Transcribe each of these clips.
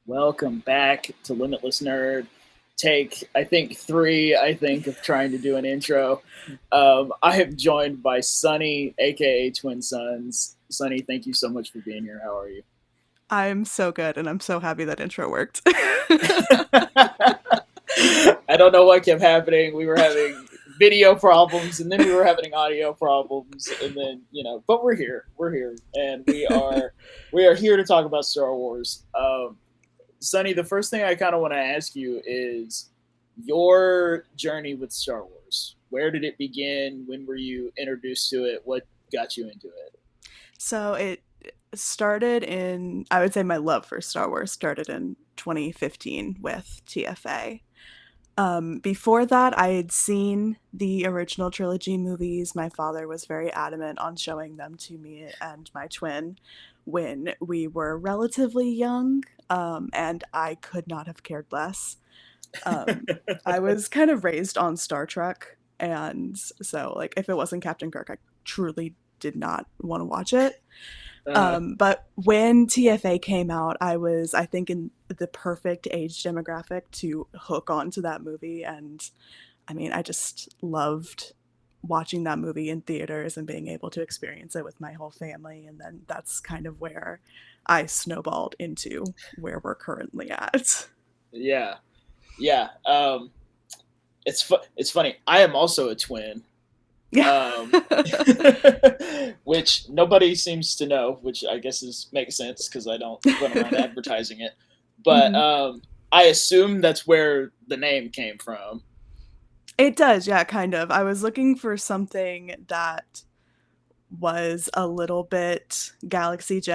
Welcome back to Limitless Nerd. Take, I think, three, of trying to do an intro. I am joined by Sunny, aka Twin Suns. Sunny, thank you so much for being here. How are you? I'm so good, and I'm so happy that intro worked. I don't know what kept happening. We were having video problems, and then we were having audio problems, and then but we're here. We're here, and we are here to talk about Star Wars. Sonny, the first thing I kind of want to ask you is your journey with Star Wars. Where did it begin? When were you introduced to it? What got you into it? So it started in, I would say my love for Star Wars started in 2015 with TFA. Before that, I had seen the original trilogy movies. My father was very adamant on showing them to me and my twin when we were relatively young, and I could not have cared less. Um, I was kind of raised on Star Trek, and so like if it wasn't Captain Kirk, I truly did not want to watch it. Uh, But when TFA came out, I was, I think, in the perfect age demographic to hook onto that movie. And I mean, I just loved watching that movie in theaters and being able to experience it with my whole family. And then that's kind of where I snowballed into where we're currently at. yeah, yeah. It's funny. I am also a twin, Yeah. um, which nobody seems to know. Which I guess makes sense because I don't run around advertising it. But Mhm. I assume that's where the name came from. It does, yeah, kind of. I was looking for something that was a little bit Galaxy's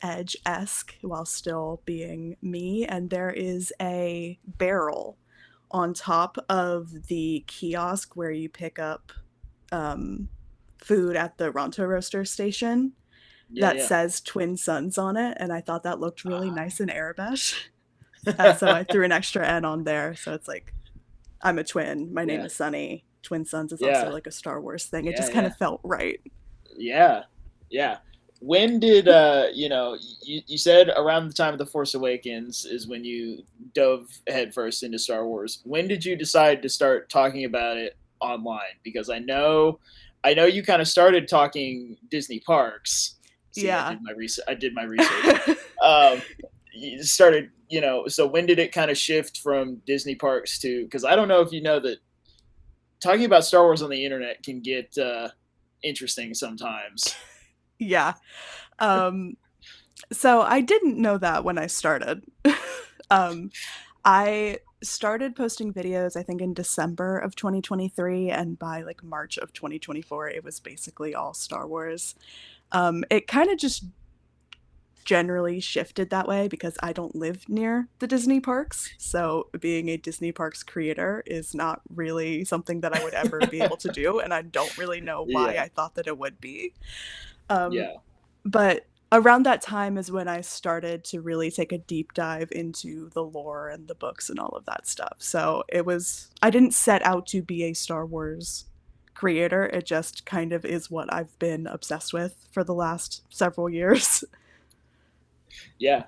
Edge-esque while still being me, and there is a barrel on top of the kiosk where you pick up um, food at the Ronto Roaster station Yeah, that yeah. says Twin Suns on it, and I thought that looked really nice in Arabesh. So I threw an extra N on there, so it's like I'm a twin. My name Yeah, is Sunny. Twin Suns is also yeah, like a Star Wars thing. It yeah, just kind yeah. of felt right. Yeah, yeah. When did you said around the time of the Force Awakens is when you dove headfirst into Star Wars. When did you decide to start talking about it online? Because I know you kind of started talking Disney parks. See, I Yeah. did my research. I did my research. Um, you started, so when did it kind of shift from Disney parks to? Because I don't know if you know that talking about Star Wars on the internet can get interesting sometimes. Yeah. Um, so I didn't know that when I started. um, I started posting videos, I think, in December of 2023, and by like March of 2024, it was basically all Star Wars. It kind of just generally shifted that way because I don't live near the Disney parks. So being a Disney parks creator is not really something that I would ever be able to do. And I don't really know why Yeah, I thought that it would be. Um, yeah, but around that time is when I started to really take a deep dive into the lore and the books and all of that stuff. So it was, I didn't set out to be a Star Wars creator. It just kind of is what I've been obsessed with for the last several years. yeah.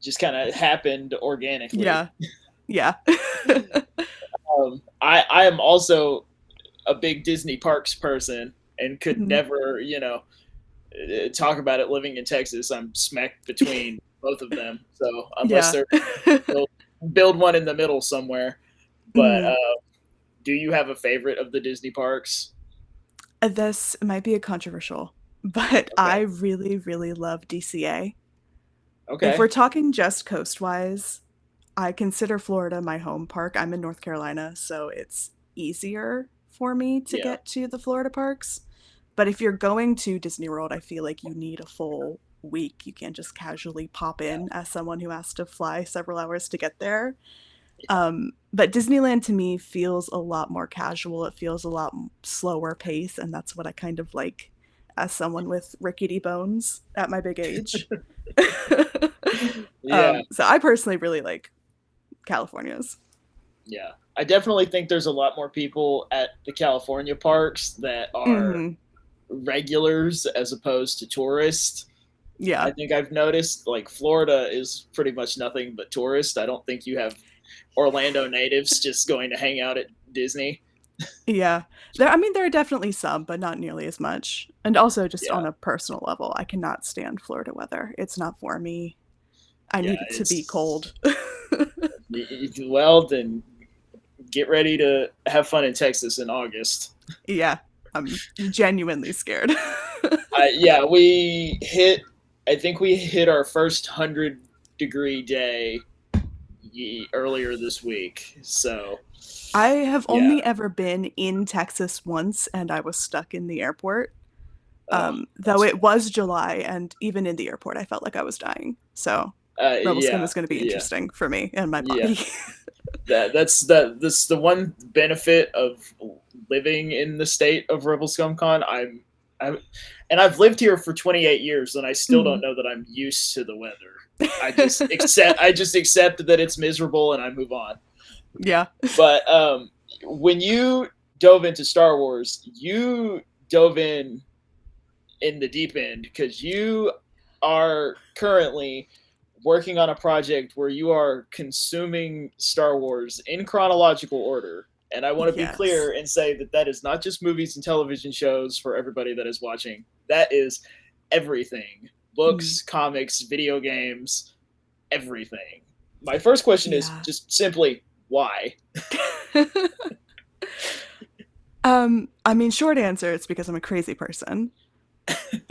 Just kind of happened organically. Yeah. Yeah. I am also a big Disney parks person and could Mhm. never, talk about it living in Texas. I'm smacked between both of them. So unless Yeah. they're build, build one in the middle somewhere. But Mhm. do you have a favorite of the Disney parks? This might be a controversial, but I Okay. really, really love DCA. If we're Okay. talking just coastwise, I consider Florida my home park. I'm in North Carolina, so it's easier for me to Yeah. get to the Florida parks. But if you're going to Disney World, I feel like you need a full week. You can't just casually pop Yeah. in as someone who has to fly several hours to get there. But Disneyland to me feels a lot more casual. It feels a lot slower pace, and that's what I kind of like as someone with rickety bones at my big age. Yeah. So I personally really like California's. Yeah. I definitely think there's a lot more people at the California parks that are Hmm. regulars as opposed to tourists. Yeah. I think I've noticed like Florida is pretty much nothing but tourist. I don't think you have Orlando natives just going to hang out at Disney. Yeah. There are definitely some, but not nearly as much. And also just Yeah, on a personal level, I cannot stand Florida weather. It's not for me. I yeah, need it to be it's cold. well then get ready to have fun in Texas in August. Yeah. I'm genuinely scared. Yeah, we hit. I think we hit our first 100-degree day earlier this week. So I have yeah. only ever been in Texas once and I was stuck in the airport. Oh, Though that's it was July, and even in the airport, I felt like I was dying. So, Rebel Scum yeah, is going to be yeah, interesting for me and my yeah. body. That's the one benefit of living in the state of Rebel Scum Con. I'm and I've lived here for 28 years and I still don't Mm. know that I'm used to the weather. I just accept that it's miserable and I move on. Yeah. But when you dove into Star Wars, you dove in the deep end because you are currently working on a project where you are consuming Star Wars in chronological order. And I want to be Yes. clear and say that that is not just movies and television shows for everybody that is watching. That is everything: Mm. books, comics, video games, everything. My first question is Yeah. just simply why? Short answer, it's because I'm a crazy person.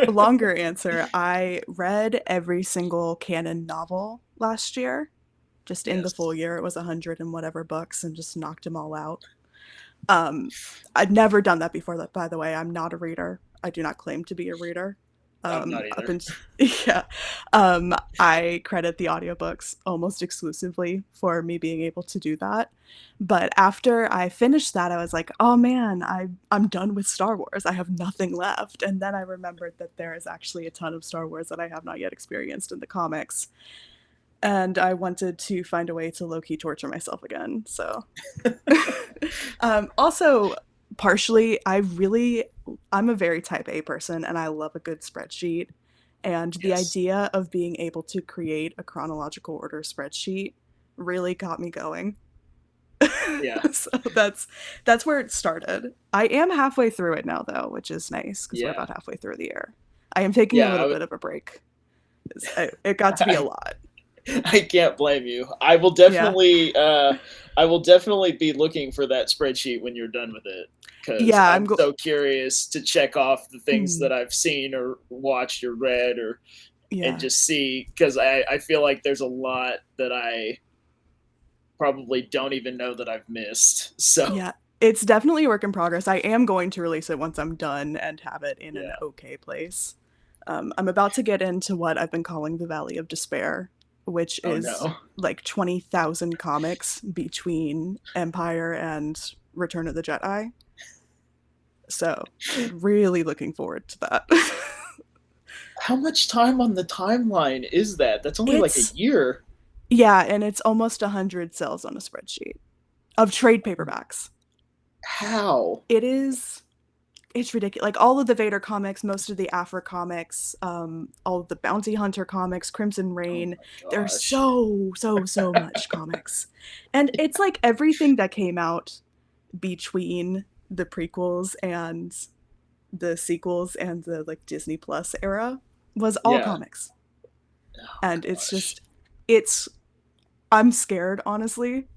Longer answer, I read every single canon novel last year. Just in the Yes, full year, it was 100 and whatever books and just knocked them all out. Um, I'd never done that before. That, by the way, I'm not a reader. I do not claim to be a reader. I'm not Up either. and yeah, I credit the audiobooks almost exclusively for me being able to do that. But after I finished that, I was like, oh man, I'm done with Star Wars. I have nothing left. And then I remembered that there is actually a ton of Star Wars that I have not yet experienced in the comics, and I wanted to find a way to low key torture myself again. So, also, partially, I'm a very type A person and I love a good spreadsheet. And the Yes. idea of being able to create a chronological order spreadsheet really got me going. Yeah. So that's where it started. I am halfway through it now though, which is nice because we're Yeah. about halfway through the year. I am taking a Yeah. little bit of a break. It got to be a lot. I can't blame you. Yeah. I will definitely be looking for that spreadsheet when you're done with it because Yeah, I'm so curious to check off the things mm, that I've seen or watched or read or and yeah. just see because I feel like there's a lot that I probably don't even know that I've missed. So Yeah. It's definitely a work in progress. I am going to release it once I'm done and have it in an yeah. okay place. I'm about to get into what I've been calling the Valley of Despair, which Oh is no. like 20,000 comics between Empire and Return of the Jedi. So, really looking forward to that. How much time on the timeline is that? That's only like a It's, year. yeah, and it's almost 100 cells on a spreadsheet of trade paperbacks. How? It is it's ridiculous. Like all of the Vader comics, most of the Afra comics, all of the Bounty Hunter comics, Crimson Oh Rain. my There's gosh. so much comics, and it's like everything that came out between the prequels and the sequels and the like Disney Plus era was all Yeah. comics, Oh and it's gosh. just it's. I'm scared, honestly,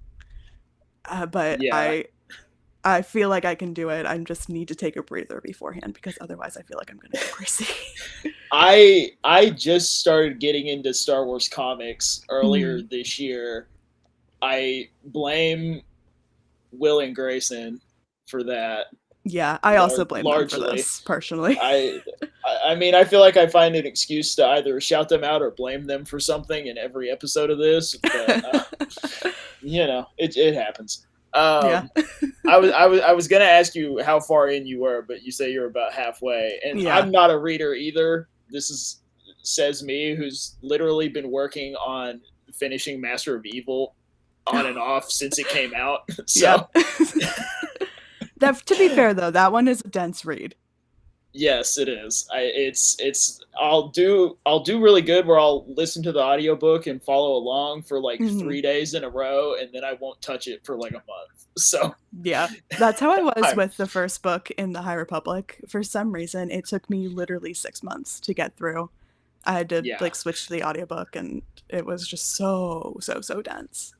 but Yeah. I feel like I can do it. I just need to take a breather beforehand because otherwise I feel like I'm gonna go crazy. I just started getting into Star Wars comics earlier Mm. this year. I blame Will and Grayson for that Yeah, I also blame them for largely. this, personally. I I mean I feel like I find an excuse to either shout them out or blame them for something in every episode of this, but it happens. Yeah. Um, I was gonna ask you how far in you were, but you say you're about halfway, and Yeah. I'm not a reader either. This is says me who's literally been working on finishing Master of Evil on and off since it came out. Yeah. So That, to be fair though, that one is a dense read. Yes, it is. It's I'll do really good where I'll listen to the audiobook and follow along for like Mhm. 3 days in a row, and then I won't touch it for like a month. So Yeah. That's how I was I'm with the first book in the High Republic. For some reason, it took me literally 6 months to get through. I had to, yeah. like, switch to the audiobook, and it was just so, so, so dense.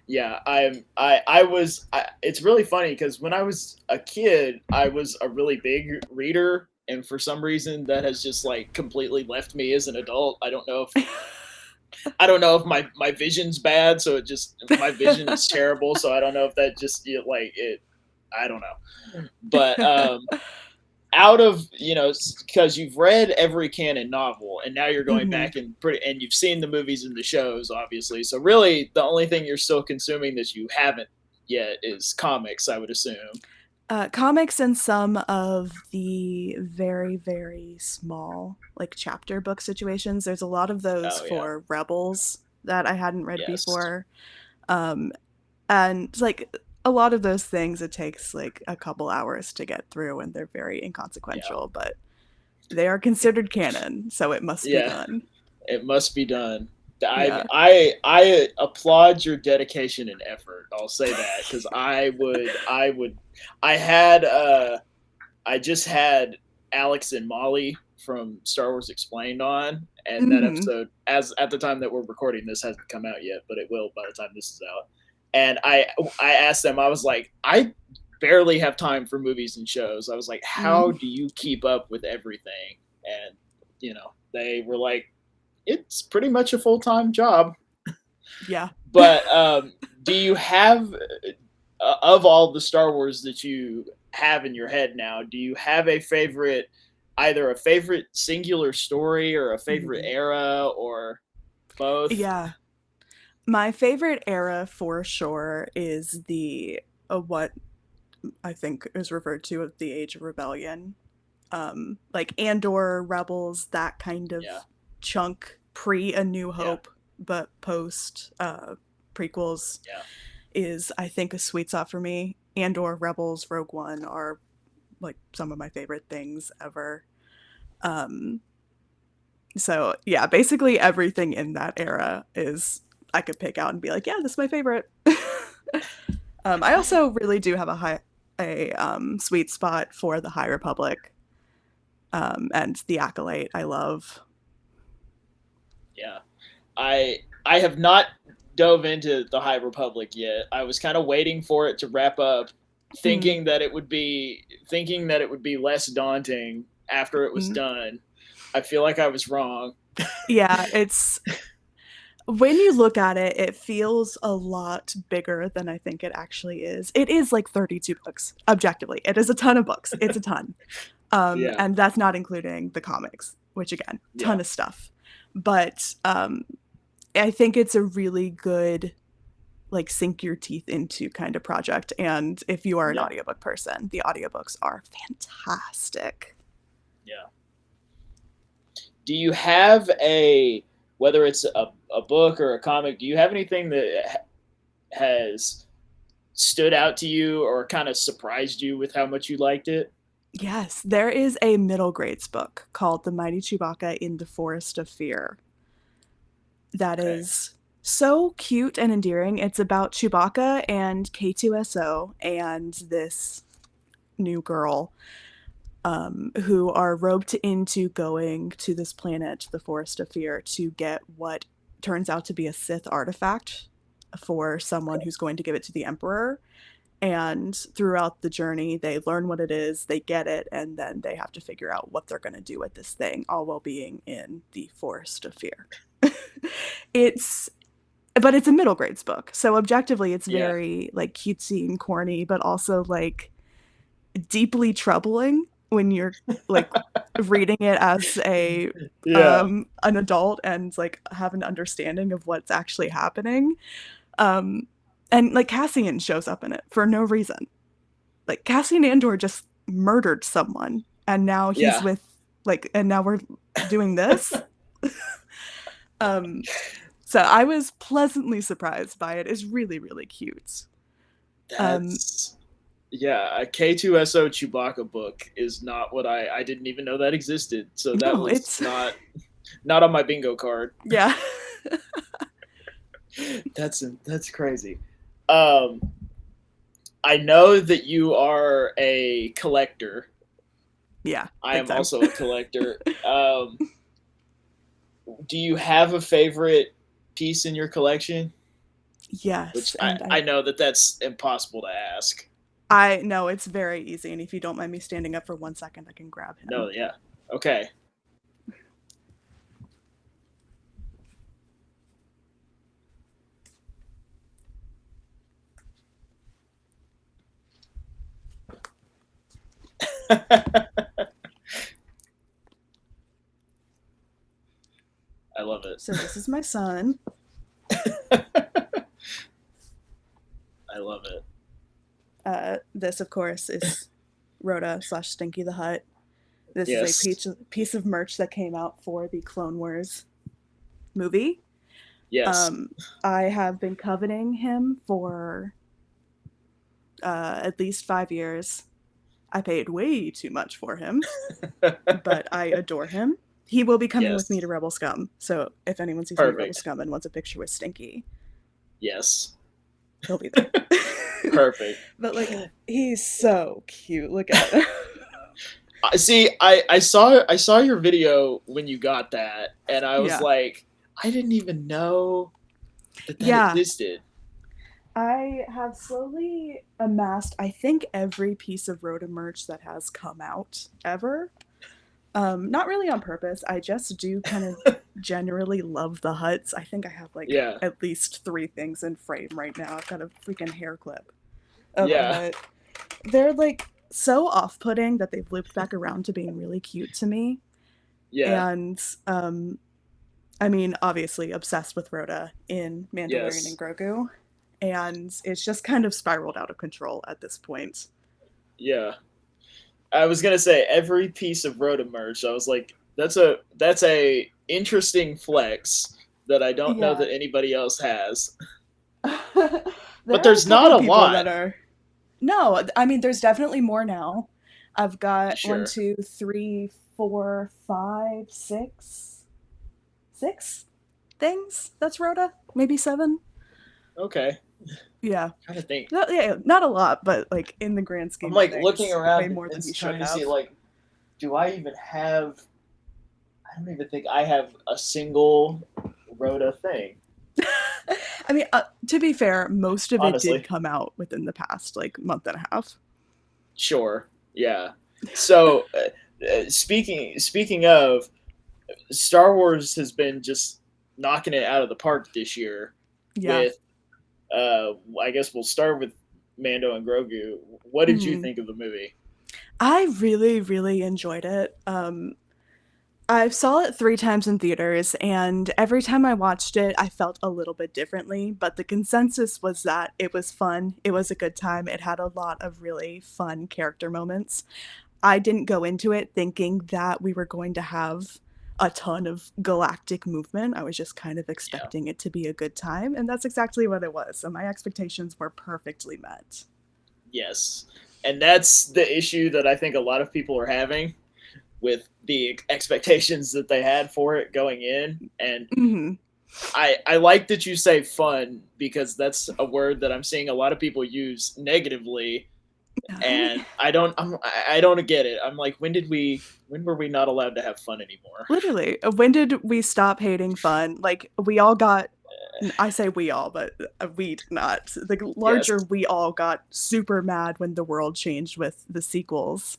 Yeah, it's really funny because when I was a kid, I was a really big reader, and for some reason that has just like completely left me as an adult. I don't know if my vision's bad, so it just my vision is terrible, so I don't know if that just like it. I don't know, but out of because you've read every canon novel and now you're going Mhm. back and you've seen the movies and the shows, obviously. So really, the only thing you're still consuming that you haven't yet is comics, I would assume. Comics and some of the very, very small, like, chapter book situations. There's a lot of those Oh yeah, for Rebels that I hadn't read yes, before. Um, and, like, a lot of those things, it takes, like, a couple hours to get through, and they're very yeah, inconsequential, but they are considered canon, so it must be yeah. done. It must be done. Yeah. I applaud your dedication and effort. I'll say that because I just had Alex and Molly from Star Wars Explained on, and that Mhm. episode, as at the time that we're recording this, hasn't come out yet, but it will by the time this is out. And I asked them, I was like, I barely have time for movies and shows. I was like, how Mm. do you keep up with everything? And they were like, it's pretty much a full time job. Yeah. But do you have of all the Star Wars that you have in your head now, do you have a favorite, either a favorite singular story or a favorite Mhm. era or both? Yeah. My favorite era for sure is the what I think is referred to as the Age of Rebellion. Like Andor, Rebels, that kind Yeah, of chunk pre A New yeah, Hope, but post prequels yeah, is I think a sweet spot for me. Andor, Rebels, Rogue One are like some of my favorite things ever. Um, so yeah, basically everything in that era is I could pick out and be like, yeah, this is my favorite. I also really do have a sweet spot for the High Republic and the Acolyte. I love. yeah. I have not dove into the High Republic yet. I was kind of waiting for it to wrap up, Mm, thinking that it would be less daunting after it was mm. done. I feel like I was wrong. Yeah, it's when you look at it, it feels a lot bigger than I think it actually is. It is like 32 books, objectively. It is a ton of books. It's a ton. Yeah, And that's not including the comics, which again, yeah, ton of stuff. But I think it's a really good like sink your teeth into kind of project. And if you are an yeah, audiobook person, the audiobooks are fantastic. yeah. Do you have whether it's a book or a comic? Do you have anything that has stood out to you or kind of surprised you with how much you liked it? Yes, there is a middle grades book called The Mighty Chewbacca in the Forest of Fear that Okay. is so cute and endearing. It's about Chewbacca and K2SO and this new girl who are roped into going to this planet, the Forest of Fear, to get what turns out to be a Sith artifact for someone who's going to give it to the Emperor. And throughout the journey, they learn what it is, they get it, and then they have to figure out what they're going to do with this thing, all while being in the Forest of Fear. it's but it's a middle grades book, so objectively it's Yeah. very like cutesy and corny, but also like deeply troubling when you're like reading it as a Yeah. an adult and like have an understanding of what's actually happening. Um and like Cassian shows up in it for no reason. Like Cassian Andor just murdered someone and now he's Yeah. with like and now we're doing this. um so I was pleasantly surprised by it. It's really really cute. Um That's Yeah, a K2SO Chewbacca book is not what I didn't even know that existed. So that No, was it's not on my bingo card. yeah. That's crazy. Um, I know that you are a collector. Yeah, I big am time. also a collector. Do you have a favorite piece in your collection? Which Yes, I, and I know that that's impossible to ask. I know it's very easy, and if you don't mind me standing up for 1 second, I can grab him. No, yeah. Okay. I love it. So this is my son. I love it. This, of course, is Rhoda slash Stinky the Hut. This is a Yes. piece of merch that came out for the Clone Wars movie. Yes. Um, I have been coveting him for at least 5 years. I paid way too much for him, but I adore him. He will be coming with me Yes. to Rebel Scum. So if anyone sees me at Rebel Perfect. Scum and wants a picture with Stinky, Yes. he'll be there. Perfect. But like, he's so cute. Look at him. See, I saw your video when you got that, and I was Yeah. like, I didn't even know that Yeah. existed. I have slowly amassed, I think, every piece of Rhoda merch that has come out ever. Not really on purpose. I just do kind of generally love the huts. I think I have like Yeah. at least 3 things in frame right now. I've got a freaking hair clip of a Yeah. hut. They're like so off-putting that they've looped back around to being really cute to me. Yeah. And I mean, obviously obsessed with Rhoda in Mandalorian and Yes. Grogu. And it's just kind of spiraled out of control at this point. Yeah. I was gonna say every piece of Rhoda merch. I was like, that's a interesting flex that I don't know Yeah. that anybody else has. But There are a there's couple not of a people lot. that are. No, I mean, there's definitely more now. I've got one, Sure. two, three, four, five, six things. That's Rhoda. Maybe seven. Okay. Yeah. Trying to think. Yeah, not a lot, but like in the grand I'm scheme of like looking things, way around more and than you should trying to see have. like, do I even have? I don't even think I have a single Rhoda thing. I mean, to be fair, most of it did Honestly. come out within the past like month and a half. Sure. Yeah. So, speaking of, Star Wars has been just knocking it out of the park this year Yeah. with I guess we'll start with Mando and Grogu. What did you Mhm. think of the movie? I really, really enjoyed it. I saw it 3 times in theaters, and every time I watched it, I felt a little bit differently. But the consensus was that it was fun. It was a good time. It had a lot of really fun character moments. I didn't go into it thinking that we were going to have a ton of galactic movement. I was just kind of Yeah. expecting it to be a good time, and that's exactly what it was. So my expectations were perfectly met. Yes. And that's the issue that I think a lot of people are having with the expectations that they had for it going in. And Hmm. I like that you say fun because that's a word that I'm seeing a lot of people use negatively, and I don't get it. I'm like, when were we not allowed to have fun anymore? Literally, when did we stop hating fun? Like, we all got, I say we all, but we did not. The Yes. larger we all got super mad when the world changed with the sequels.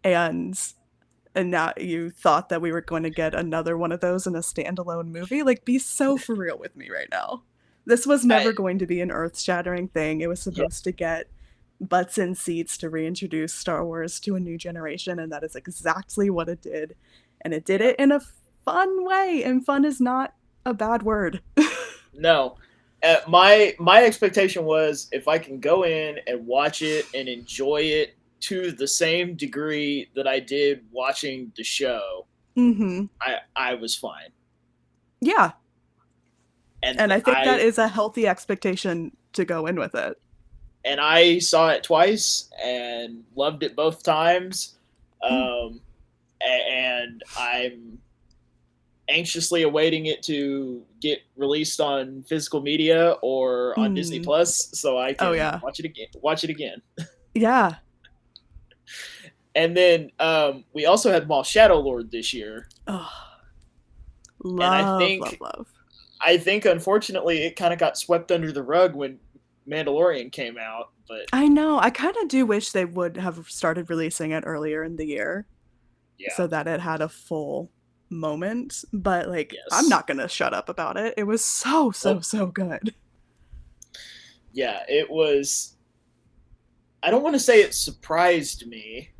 And now you thought that we were going to get another one of those in a standalone movie? Like, be so for real with me right now. This was I never going to be an earth-shattering thing. It was Yeah. supposed to get butts in seats to reintroduce Star Wars to a new generation, and that is exactly what it did. And it did Yeah. it in a fun way, and fun is not a bad word. No. My expectation was if I can go in and watch it and enjoy it to the same degree that I did watching the show, Hmm. I was fine. Yeah, And and I think that I is a healthy expectation to go in with it. and I saw it twice and loved it both times. Mm. Um, and I'm anxiously awaiting it to get released on physical media or on Disney Mm. Plus so I Oh can yeah. watch it again. Watch it again. Yeah. And then we also had Maul Shadow Lord this year, Oh, and love, love, love. I think unfortunately it kind of got swept under the rug when Mandalorian came out. But I know. I kind of do wish they would have started releasing it earlier in the year yeah, so that it had a full moment. But like, I'm yes, not gonna shut up about it. It was so, so, nope, so good. yeah, it was. I don't want to say it surprised me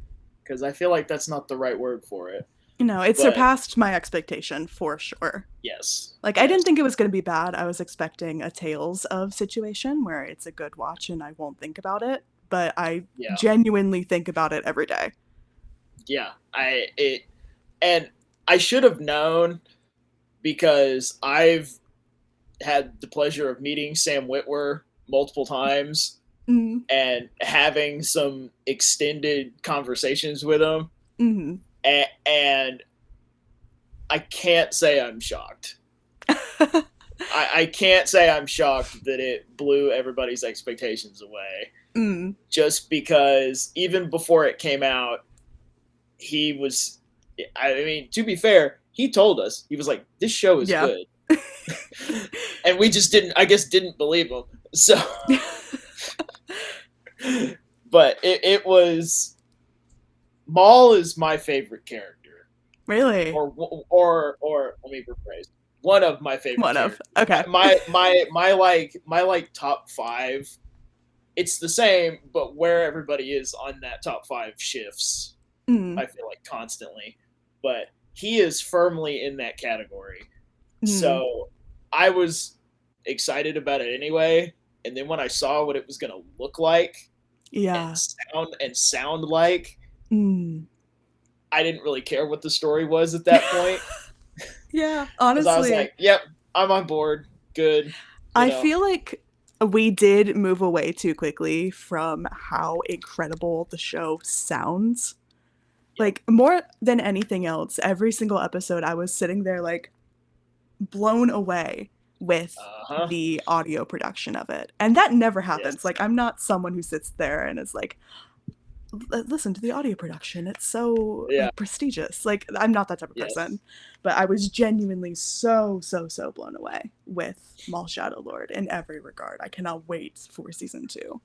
because I feel like that's not the right word for it. You know, it But surpassed my expectation for sure. yes, Like, I yes, didn't think it was going to be bad. I was expecting a Tales of situation where it's a good watch and I won't think about it, but I yeah, genuinely think about it every day. yeah. And I should have known because I've had the pleasure of meeting Sam Witwer multiple times Mm, and having some extended conversations with him, mm. and I can't say I'm shocked. I can't say I'm shocked that it blew everybody's expectations away. Mm, Just because even before it came out, he was. I mean, to be fair, he told us he was like, "This show is yeah. good," and we just didn't. I guess didn't believe him. So, but it was. Maul is my favorite character, Really? or let me rephrase. One of my favorite One of. characters. Okay. My top five. It's the same, but where everybody is on that top five shifts, Mm, I feel like constantly. But he is firmly in that category. mm. So I was excited about it anyway. And then when I saw what it was gonna look like Yeah. and sound like, Mm. I didn't really care what the story was at that point. Yeah, Because I was honestly, like, yep, I'm on board. Good. You I know. feel like we did move away too quickly from how incredible the show sounds. Yep. Like, more than anything else, every single episode, I was sitting there, like, blown away with Uh-huh. the audio production of it. And that never happens. Yes. Like, I'm not someone who sits there and is like, listen to the audio production. It's so Yeah. like prestigious. Like, I'm not that type of Yes. person, but I was genuinely so, so, so blown away with Maul Shadow Lord in every regard. I cannot wait for season 2.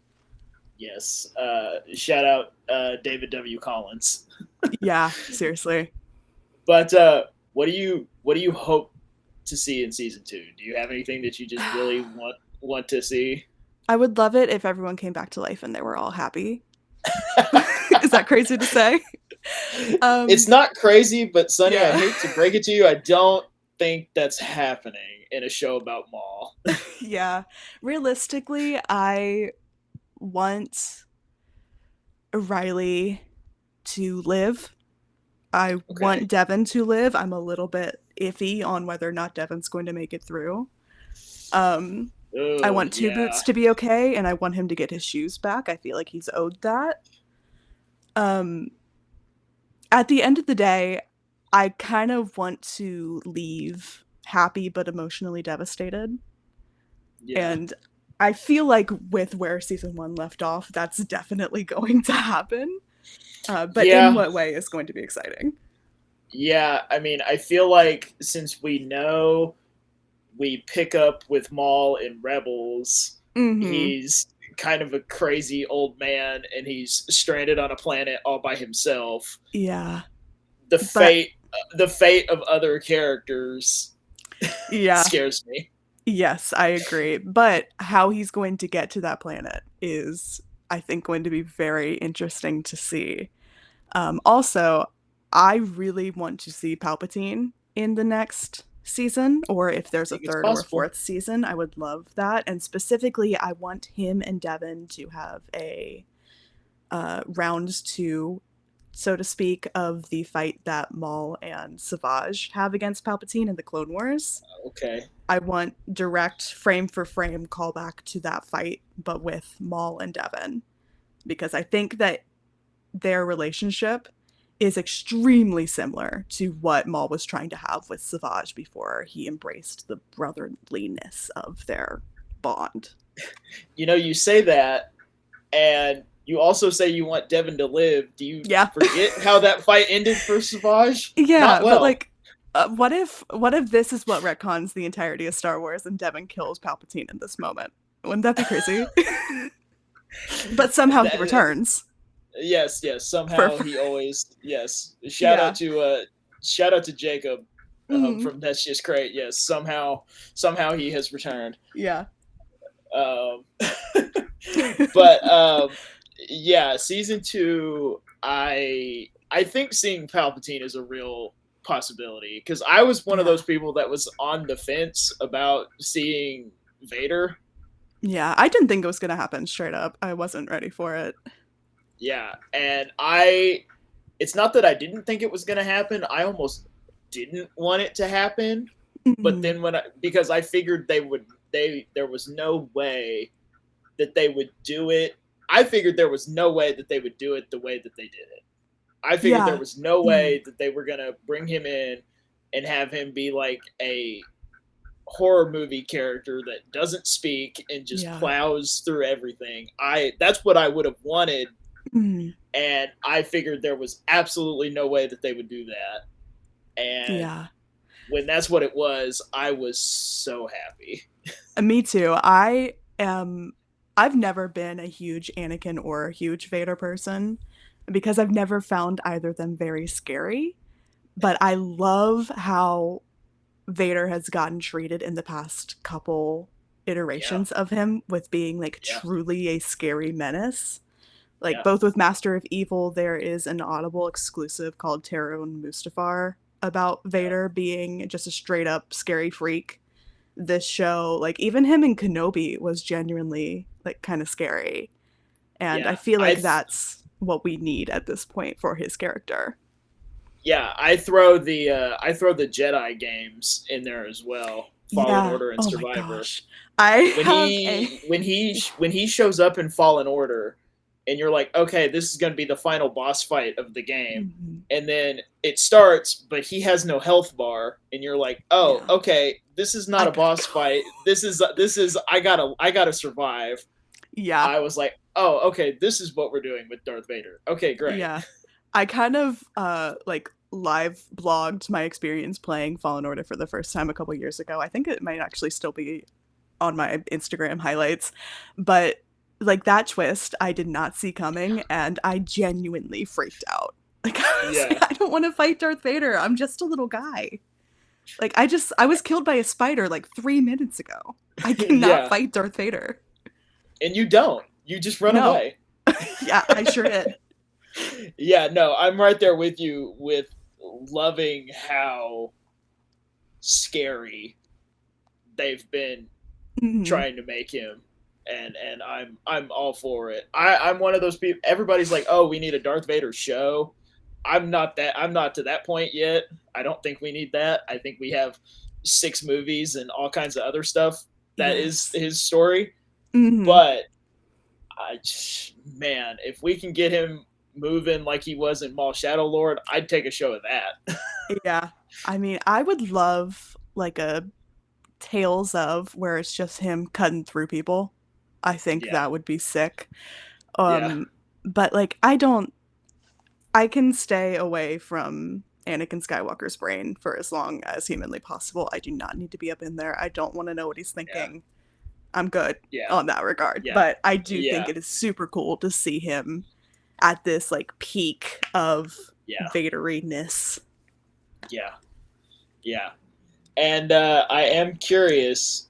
Yes. Shout out David W. Collins. Yeah, seriously. But what do you hope to see in season two? Do you have anything that you just really want to see? I would love it if everyone came back to life and they were all happy. Is that crazy to say? It's Um, not crazy, but Sonny, I yeah. hate to break it to you, I don't think that's happening in a show about Maul. Yeah. Realistically, I want Riley to live. I Okay. want Devin to live. I'm a little bit iffy on whether or not Devin's going to make it through. Um, I Oh want Two yeah. Boots to be okay, and I want him to get his shoes back. I feel like he's owed that. Um, at the end of the day, I kind of want to leave happy but emotionally devastated. Yeah. And I feel like with where season 1 left off, that's definitely going to happen. But in Yeah. what way is going to be exciting? Yeah. I mean, I feel like since we know we pick up with Maul in Rebels, Mm-hmm. he's kind of a crazy old man and he's stranded on a planet all by himself. Yeah. The But fate of other characters yeah, scares me. yes, I agree. But how he's going to get to that planet is, I think, going to be very interesting to see. Also, I really want to see Palpatine in the next season, or if I there's a think it's third or a possible. fourth season, I would love that. And specifically, I want him and Devin to have a round two, so to speak, of the fight that Maul and Savage have against Palpatine in the Clone Wars. Okay. I want direct frame for frame callback to that fight, but with Maul and Devin, because I think that their relationship is extremely similar to what Maul was trying to have with Savage before he embraced the brotherliness of their bond. You say that, and you also say you want Devin to live. Do you Yeah. forget how that fight ended for Savage? Not Yeah, but well. like what if this is what retcons the entirety of Star Wars and Devin kills Palpatine in this moment? Wouldn't that be crazy? But somehow he That, returns. yes, yes. For, Somehow he always yes. yeah. Shout out to Jacob Mm, from That's Just Great. Yes, somehow he has returned. yeah. Um, but yeah, season two, I think seeing Palpatine is a real possibility because I was one of Yeah. those people that was on the fence about seeing Vader. Yeah, I didn't think it was going to happen straight up. I wasn't ready for it. Yeah, and I it's not that I didn't think it was going to happen. I almost didn't want it to happen, but Mm, then because I figured there was no way that they would do it. I figured there was no way that they would do it the way that they did it. I figured there yeah. was no Mm, way that they were going to bring him in and have him be like a horror movie character that doesn't speak and just yeah. plows through everything. I That's what I would have wanted, Mm, and I figured there was absolutely no way that they would do that. And yeah. when that's what it was, I was so happy. Me too. I've never been a huge Anakin or a huge Vader person because I've never found either of them very scary, but I love how Vader has gotten treated in the past couple Yeah, iterations of him with being like yeah, truly a scary menace. Like yeah, both with Master of Evil, there is an Audible exclusive called Terran Mustafar about yeah, Vader being just a straight up scary freak. This show, like even him in Kenobi was genuinely like kind of scary. And I yeah. feel like that's what we need at this point for his character. I throw the Jedi games in there as well. Fallen Yeah. Order and Oh my Survivor. gosh. I have a When he shows up in Fallen Order, and you're like, okay, this is going to be the final boss fight of the game, Mhm. and then it starts, but he has no health bar, and you're like, oh, Yeah. okay, this is I not a gotta boss go. fight. This is I gotta survive. Yeah. I was like, oh, okay, this is what we're doing with Darth Vader. Okay, great. Yeah. I kind of like live blogged my experience playing Fallen Order for the first time a couple years ago. I think it might actually still be on my Instagram highlights. But like that twist I did not see coming and I genuinely freaked out. Like I was Yeah, like, I don't want to fight Darth Vader. I'm just a little guy. Like I was killed by a spider like 3 minutes ago. I cannot yeah, fight Darth Vader. and you don't. You just run No. away. Yeah, I sure did. Yeah, no, I'm right there with you with loving how scary they've been Hmm. trying to make him, and I'm all for it. I'm one of those people. Everybody's like, oh, we need a Darth Vader show. I'm not to that point yet. I don't think we need that. I think we have 6 movies and all kinds of other stuff that is Yes. his story. Hmm. But man, if we can get him moving like he was in Maul Shadow Lord, I'd take a show of that. Yeah. I mean, I would love like a Tales of where it's just him cutting through people. I think Yeah, that would be sick. yeah, Um, but like I can stay away from Anakin Skywalker's brain for as long as humanly possible. I do not need to be up in there. I don't want to know what he's yeah, thinking. I'm good yeah, on that regard. yeah, But I do think yeah, it is super cool to see him at this like peak of yeah, Vaderiness. yeah, yeah. And I am curious,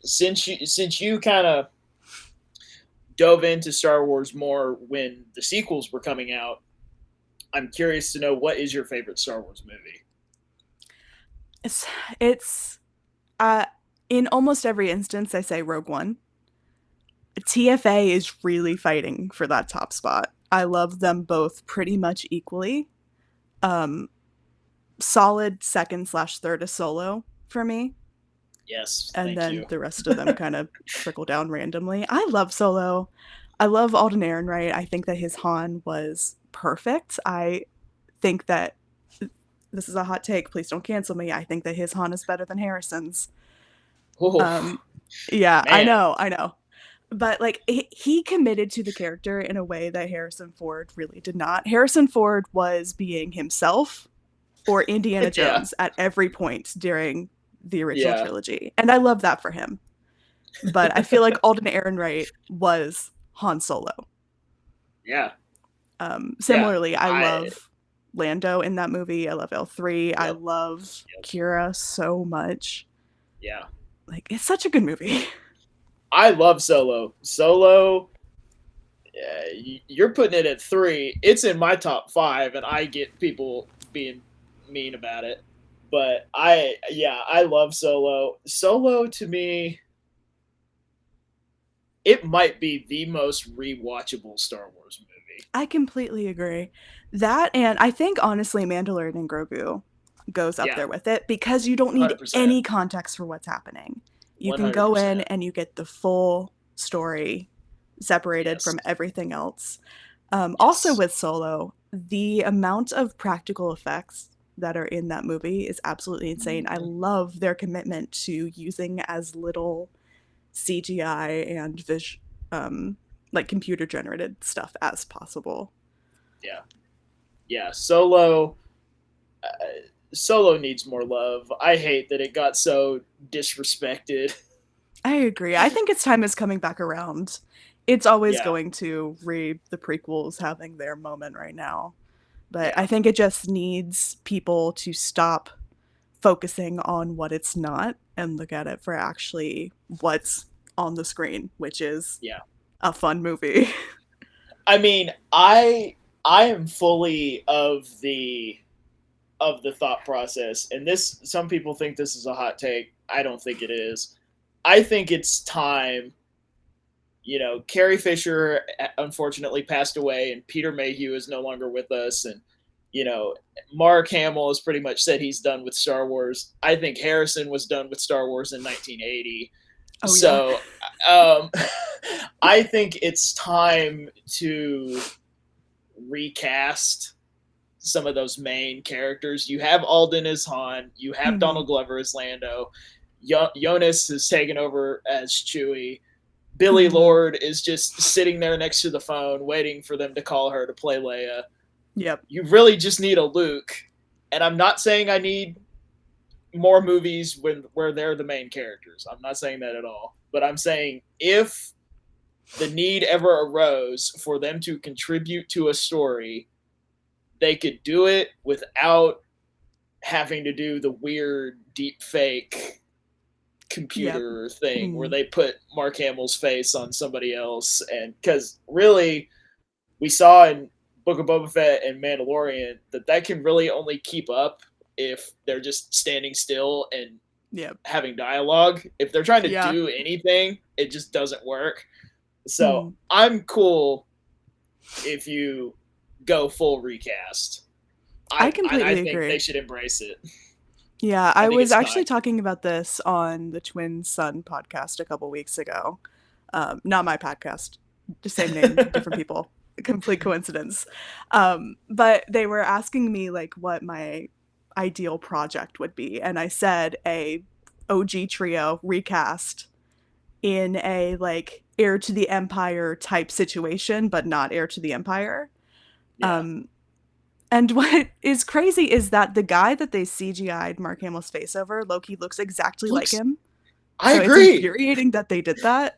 since you kind of dove into Star Wars more when the sequels were coming out, I'm curious to know what is your favorite Star Wars movie? It's it's uh in almost every instance I say Rogue One. TFA is really fighting for that top spot. I love them both pretty much equally. Um, Solid second slash third is Solo for me. Yes, and thank then you. the rest of them kind of trickle down randomly. I love Solo. I love Alden Ehrenreich. I think that his Han was perfect. I think that this is a hot take. Please don't cancel me. I think that his Han is better than Harrison's. Oh Um, yeah, I man, know, I know. But like he committed to the character in a way that Harrison Ford really did not. Harrison Ford was being himself or Indiana yeah, Jones at every point during the original yeah, trilogy, and I love that for him. But I feel like Alden Ehrenreich was Han Solo. yeah, yeah. Similarly, I I love Lando in that movie. I love L3. I Yep, love yep, Kira so much. yeah. Like, it's such a good movie. I love Solo. Solo, you're putting it at 3. It's in my top 5, and I get people being mean about it. But I love Solo. Solo to me, it might be the most rewatchable Star Wars movie. I completely agree. That, and I think honestly, Mandalorian and Grogu goes up Yeah, there with it because you don't need 100%. any context for what's happening. You can go in 100%. and you get the full story separated Yes. from everything else. Also, Yes. with Solo, the amount of practical effects that are in that movie is absolutely insane. I Mhm. love their commitment to using as little CGI and um, like computer generated stuff as possible. Yeah. Yeah. Solo. Uh, Solo needs more love. I hate that it got so disrespected. I agree. I think its time is coming back around. It's always Yeah. going to read the prequels having their moment right now. But I Yeah. think it just needs people to stop focusing on what it's not and look at it for actually what's on the screen, which is Yeah. a fun movie. I mean, I am fully of the thought process, and this some people think this is a hot take. I don't think it is. I think it's time. Carrie Fisher unfortunately passed away, and Peter Mayhew is no longer with us, and you know, Mark Hamill has pretty much said he's done with Star Wars. I think Harrison was done with Star Wars in 1980. Oh yeah. So, um, I think it's time to recast some of those main characters. You have Alden as Han, you have Hmm. Donald Glover as Lando, Jonas is taken over as Chewie. Billy Hmm. Lord is just sitting there next to the phone, waiting for them to call her to play Leia. Yep. You really just need a Luke, and I'm not saying I need more movies where they're the main characters. I'm not saying that at all. But I'm saying if the need ever arose for them to contribute to a story, they could do it without having to do the weird deep fake Yep. computer thing where Mm. they put Mark Hamill's face on somebody else. And because really, we saw in Book of Boba Fett and Mandalorian that can really only keep up if they're just standing still and Yep. having dialogue. If they're trying to Yeah. do anything, it just doesn't work. So Mm. I'm cool if you go full recast. I I completely think they agree. should embrace it. Yeah, I I think was it's time. actually talking about this on the Twin Sun podcast a couple weeks ago. Not my podcast, the same name, different people. Complete coincidence. But they were asking me like what my ideal project would be, and I said a OG trio recast in a like heir to the empire type situation, but not heir to the empire. Yeah. Um, and what is crazy is that the guy that they CGI'd Mark Hamill's face over, Loki, looks exactly like Looks. him. I So it's agree. infuriating that they did that.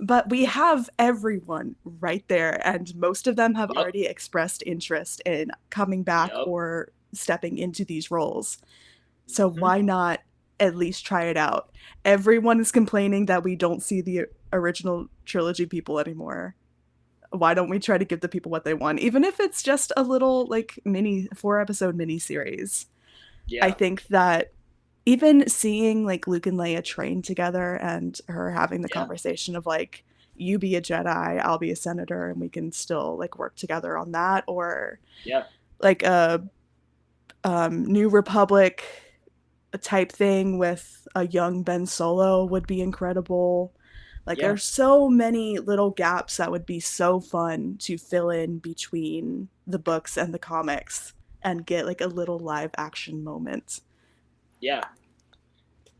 But we have everyone right there, and most of them have Yep. already expressed interest in coming back Yep. or stepping into these roles. So Mm-hmm. why not at least try it out? Everyone is complaining that we don't see the original trilogy people anymore. Why don't we try to give the people what they want, even if it's just a little like mini 4 episode mini series? I Yeah. think that even seeing like Luke and Leia train together and her having the Yeah. conversation of like, you be a Jedi, I'll be a senator, and we can still like work together on that, or Yeah. like a New Republic type thing with a young Ben Solo would be incredible. Like Yeah, there's so many little gaps that would be so fun to fill in between the books and the comics and get like a little live action moment. yeah,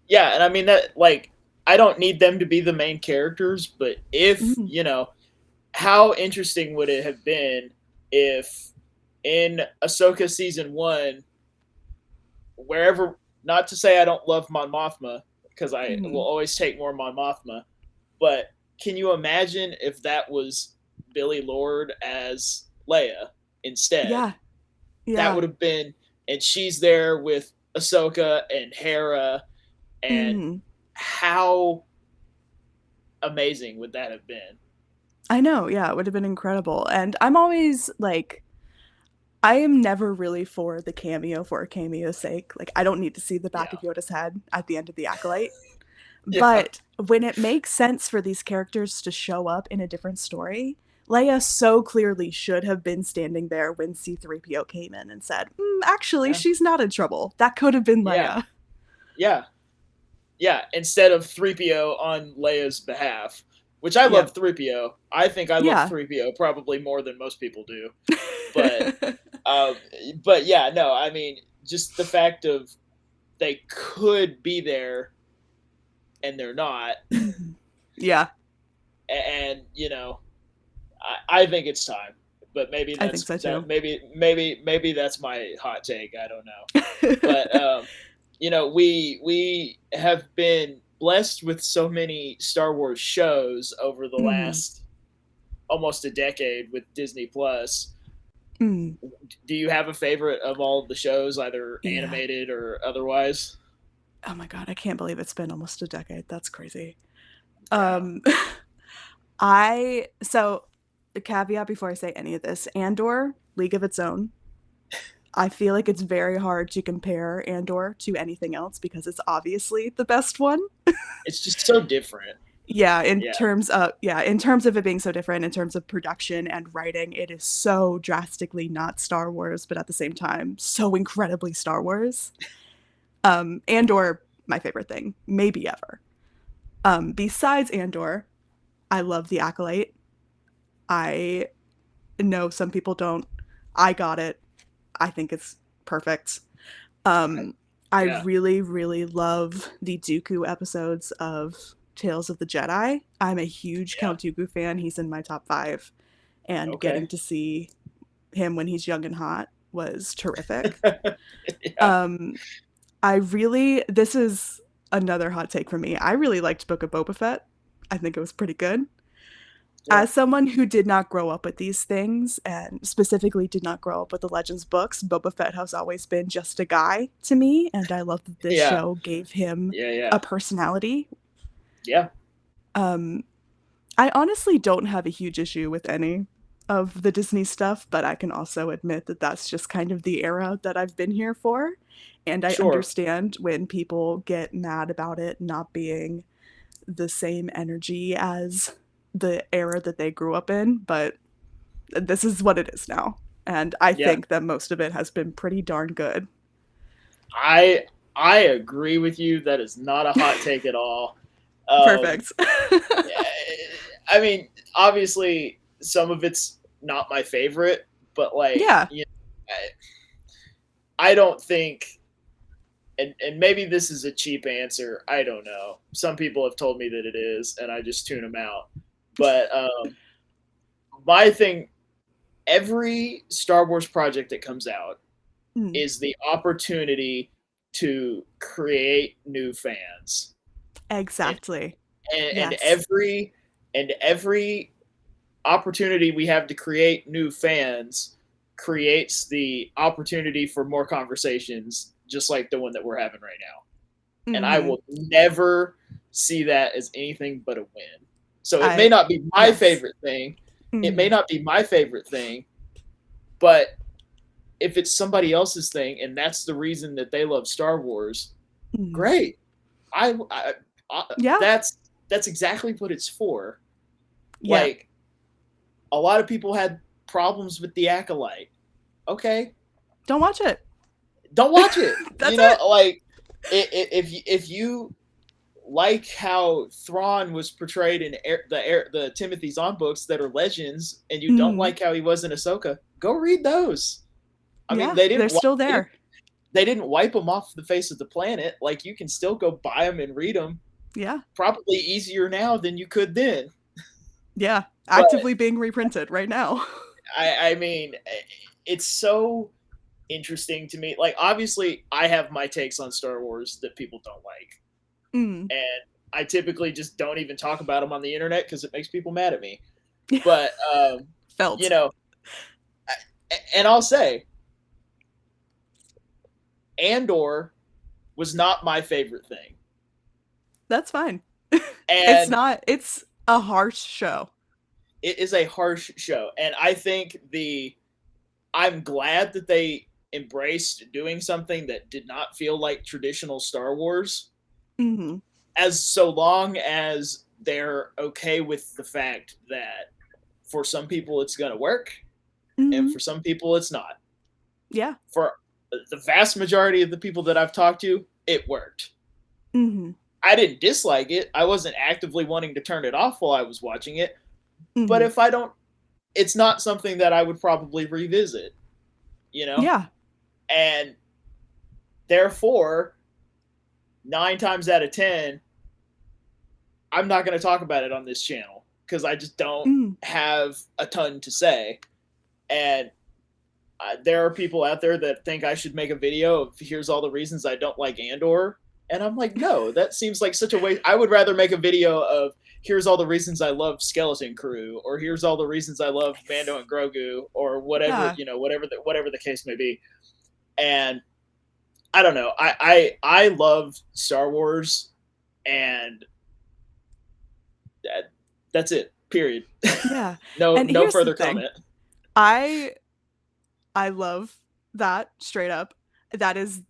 yeah. And I mean that like I don't need them to be the main characters, but if Mm, how interesting would it have been if in Ahsoka season 1, wherever, not to say I don't love Mon Mothma, because I will mm. always take more Mon Mothma, but can you imagine if that was Billy Lord as Leia instead? Yeah, That yeah. would have been, and she's there with Ahsoka and Hera, and Mm. how amazing would that have been? I know, yeah, it would have been incredible. And I'm always like, I am never really for the cameo for a cameo's sake. Like, I don't need to see the back Yeah, of Yoda's head at the end of The Acolyte. yeah, But when it makes sense for these characters to show up in a different story, Leia so clearly should have been standing there when C3PO came in and said, actually, yeah, she's not in trouble. That could have been yeah, Leia. yeah. Yeah, instead of 3PO on Leia's behalf, which I love Yep. 3PO. I think I love Yeah. 3PO probably more than most people do. But um but yeah, no, I mean just the fact of they could be there and they're not, Yeah, and I think it's time. But maybe I think that's so that too. maybe that's my hot take. I don't know. But we have been blessed with so many Star Wars shows over the Mm, last almost a decade with Disney Plus. mm, Do you have a favorite of all of the shows, either yeah. animated or otherwise? Oh my god, I can't believe it's been almost a decade. That's crazy. Yeah, Um I so the caveat before I say any of this, Andor, League of Its Own. I feel like it's very hard to compare Andor to anything else because it's obviously the best one. it's just so different. Yeah, Yeah, in terms of it being so different, in terms of production and writing, it is so drastically not Star Wars, but at the same time, so incredibly Star Wars. Andor, my favorite thing, maybe ever. Besides Andor, I love The Acolyte. I know some people don't. I got it. I think it's perfect. Um, I yeah, really, really love the Dooku episodes of Tales of the Jedi. I'm a huge yeah. Count Dooku fan. He's in my top 5, and getting Okay. to see him when he's young and hot was terrific. Yeah, Um, this is another hot take for me. I really liked Book of Boba Fett. I think it was pretty good. yeah, As someone who did not grow up with these things, and specifically did not grow up with the Legends books, Boba Fett has always been just a guy to me, and I love that this yeah, show gave him yeah, yeah, a personality. yeah, Um, I honestly don't have a huge issue with any of the Disney stuff, but I can also admit that that's just kind of the era that I've been here for. And I sure. understand when people get mad about it not being the same energy as the era that they grew up in, but this is what it is now. And I Yeah, think that most of it has been pretty darn good. I I agree with you. That is not a hot take at all. Um, Perfect. I mean, obviously, some of it's not my favorite, but like, Yeah. I don't think, and maybe this is a cheap answer. I don't know. Some people have told me that it is, and I just tune them out. But my thing, every Star Wars project that comes out Mm, is the opportunity to create new fans, and exactly. and Yes. every opportunity we have to create new fans creates the opportunity for more conversations just like the one that we're having right now. And I Hmm. will never see that as anything but a win. So it may I, not be my yes. favorite thing. It may Hmm. not be my favorite thing, but if it's somebody else's thing and that's the reason that they love Star Wars, Hmm. great. I Yeah. that's exactly what it's for. Yep. Like a lot of people had problems with the Acolyte. Okay, Don't watch it. don't watch it. That's it. Like If you like how Thrawn was portrayed in the Timothy Zahn books that are legends, and you don't Mm, like how he was in Ahsoka, go read those. I mean, yeah, they're still there. they didn't wipe them off the face of the planet. Like, you can still go buy them and read them. Yeah. Probably easier now than you could then. Yeah. But Actively being reprinted right now. I mean, it's so interesting to me. Like, obviously, I have my takes on Star Wars that people don't like, Mm. and I typically just don't even talk about them on the internet because it makes people mad at me. Yeah. But you Felt. know, and I'll say, Andor was not my favorite thing, That's fine. It's and not, it's a harsh show. it is a harsh show. And I think I'm glad that they embraced doing something that did not feel like traditional Star Wars, Mm-hmm. as so long as they're okay with the fact that for some people it's going to work and Mm-hmm. for some people it's not. Yeah. For the vast majority of the people that I've talked to, it worked. Mm-hmm. I didn't dislike it. I wasn't actively wanting to turn it off while I was watching it. But Mm-hmm. if I don't, it's not something that I would probably revisit, you know? Yeah. And therefore, 9 times out of 10, I'm not going to talk about it on this channel because I just don't Mm. have a ton to say. And there are people out there that think I should make a video of here's all the reasons I don't like Andor. And I'm like, no, that seems like such a waste. I would rather make a video of here's all the reasons I love Skeleton Crew, or here's all the reasons I love Mando and Grogu, or whatever, Yeah. whatever the case may be. And I don't know. I love Star Wars, and that's it. Period. Yeah. no And no here's the further thing. comment. I I love that straight up. That is,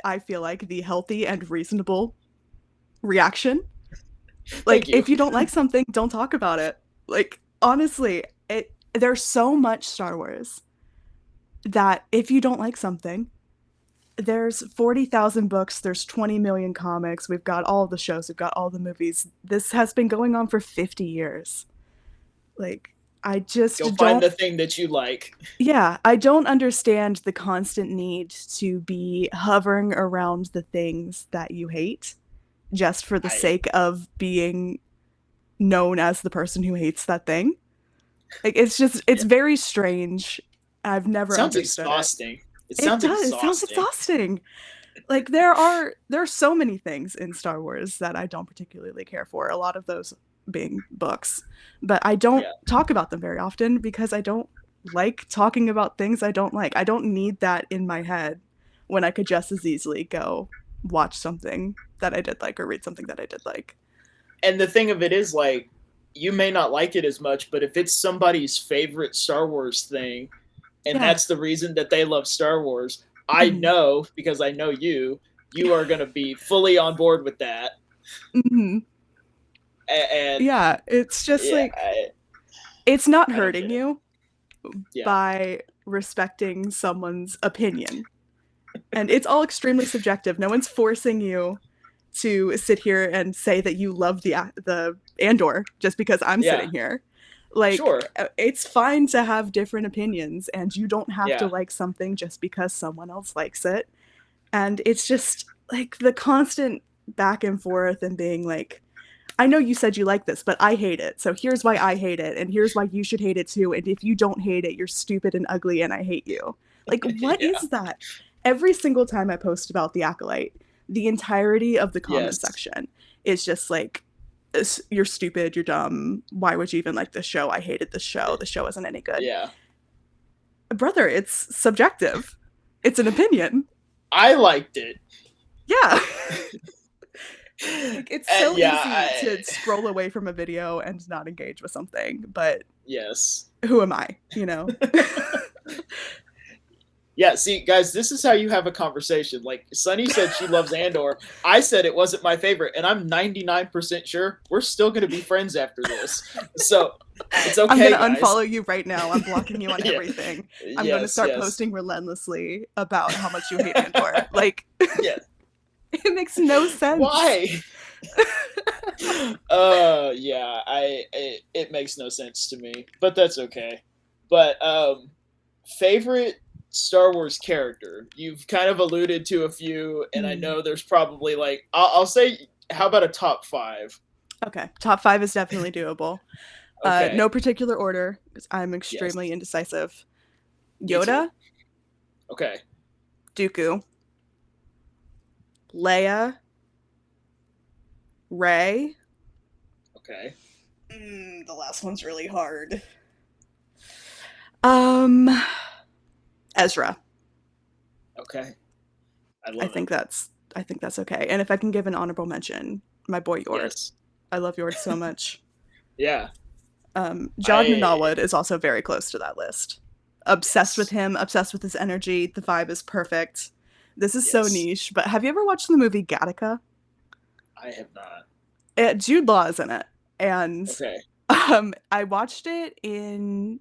I feel like, the healthy and reasonable reaction. Thank Like, you. if you don't like something, don't talk about it. Like, honestly, there's so much Star Wars that if you don't like something, there's 40,000 books, there's 20 million comics, we've got all the shows, we've got all the movies. This has been going on for 50 years. Like, I Go just find don't, the thing that you like. yeah, I don't understand the constant need to be hovering around the things that you hate just for the I sake of being known as the person who hates that thing. Like, it's just, it's Yeah. very strange. I've never Sounds understood it. exhausting. It It sounds does. It sounds exhausting. exhausting. Like, there are so many things in Star Wars that I don't particularly care for. A lot of those being books, but I don't Yeah. talk about them very often because I don't like talking about things I don't like. I don't need that in my head when I could just as easily go watch something that I did like or read something that I did like. And the thing of it is, like, you may not like it as much, but if it's somebody's favorite Star Wars thing, and Yeah. that's the reason that they love Star Wars, I Mhm. know, because I know you are going to be fully on board with that. Mhm. And Yeah, it's just yeah, like, it's not I don't get hurting it. you Yeah. by respecting someone's opinion. And it's all extremely subjective. No one's forcing you to sit here and say that you love the Andor just because I'm Yeah. sitting here. Like, Sure. it's fine to have different opinions, and you don't have to Yeah. like something just because someone else likes it. And it's just like the constant back and forth and being like, I know you said you like this, but I hate it. So here's why I hate it, and here's why you should hate it too. And if you don't hate it, you're stupid and ugly, and I hate you. Like, what Yeah. is that? Every single time I post about The Acolyte, the entirety of the comment Yes. section is just like, you're stupid, you're dumb, why would you even like this show? I hated this show. The show isn't any good. Yeah. Brother, it's subjective. It's an opinion. I liked it. Yeah. Like, it's so Yeah, easy to scroll away from a video and not engage with something, but yes. who am I, you know? Yeah, see, guys, this is how you have a conversation. Like, Sunny said she loves Andor. I said it wasn't my favorite, and I'm 99% sure we're still going to be friends after this. So, it's okay, I'm gonna guys. unfollow you right now. I'm blocking you on Yeah. everything. I'm Yes, gonna start yes. posting relentlessly about how much you hate Andor. Like, Yeah. It makes no sense. Why? Yeah, it makes no sense to me, but that's okay. But favorite Star Wars character? You've kind of alluded to a few, and I Mm. know there's probably like I'll say, how about a top five? Okay, top five is definitely doable. Okay, No particular order, because I'm extremely yes, indecisive. me too. Yoda, Okay, Dooku, Leia, Rey. okay, The last one's really hard. Um, Ezra. okay. I I love it. think that's I think that's okay. And if I can give an honorable mention, my boy Yord. Yes, I love Yord so much. yeah. Jod I Nunalwood is also very close to that list. Obsessed with yes, him, obsessed with his energy. The vibe is perfect. This is so yes. niche, but have you ever watched the movie Gattaca? I have not. Jude Law is in it, and Okay. I watched it in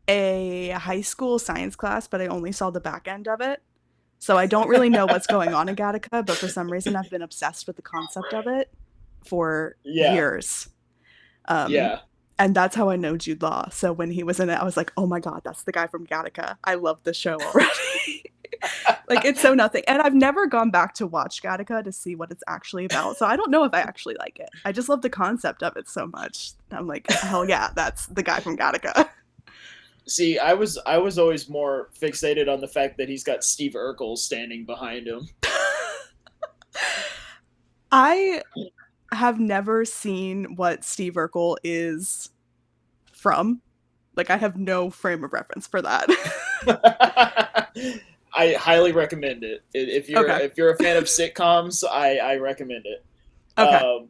a high school science class, but I only saw the back end of it. So I don't really know what's going on in Gattaca, but for some reason I've been obsessed with the concept of it for Yeah, years. Um, yeah. and that's how I know Jude Law. So when he was in it, I was like, oh my God, that's the guy from Gattaca. I love the show already. Like, it's so nothing. And I've never gone back to watch Gattaca to see what it's actually about. So I don't know if I actually like it. I just love the concept of it so much. I'm like, hell yeah, that's the guy from Gattaca. See, I was always more fixated on the fact that he's got Steve Urkel standing behind him. I have never seen what Steve Urkel is from. Like, I have no frame of reference for that. I highly recommend it. If you're Okay. if you're a fan of sitcoms, I recommend it. Okay. Um,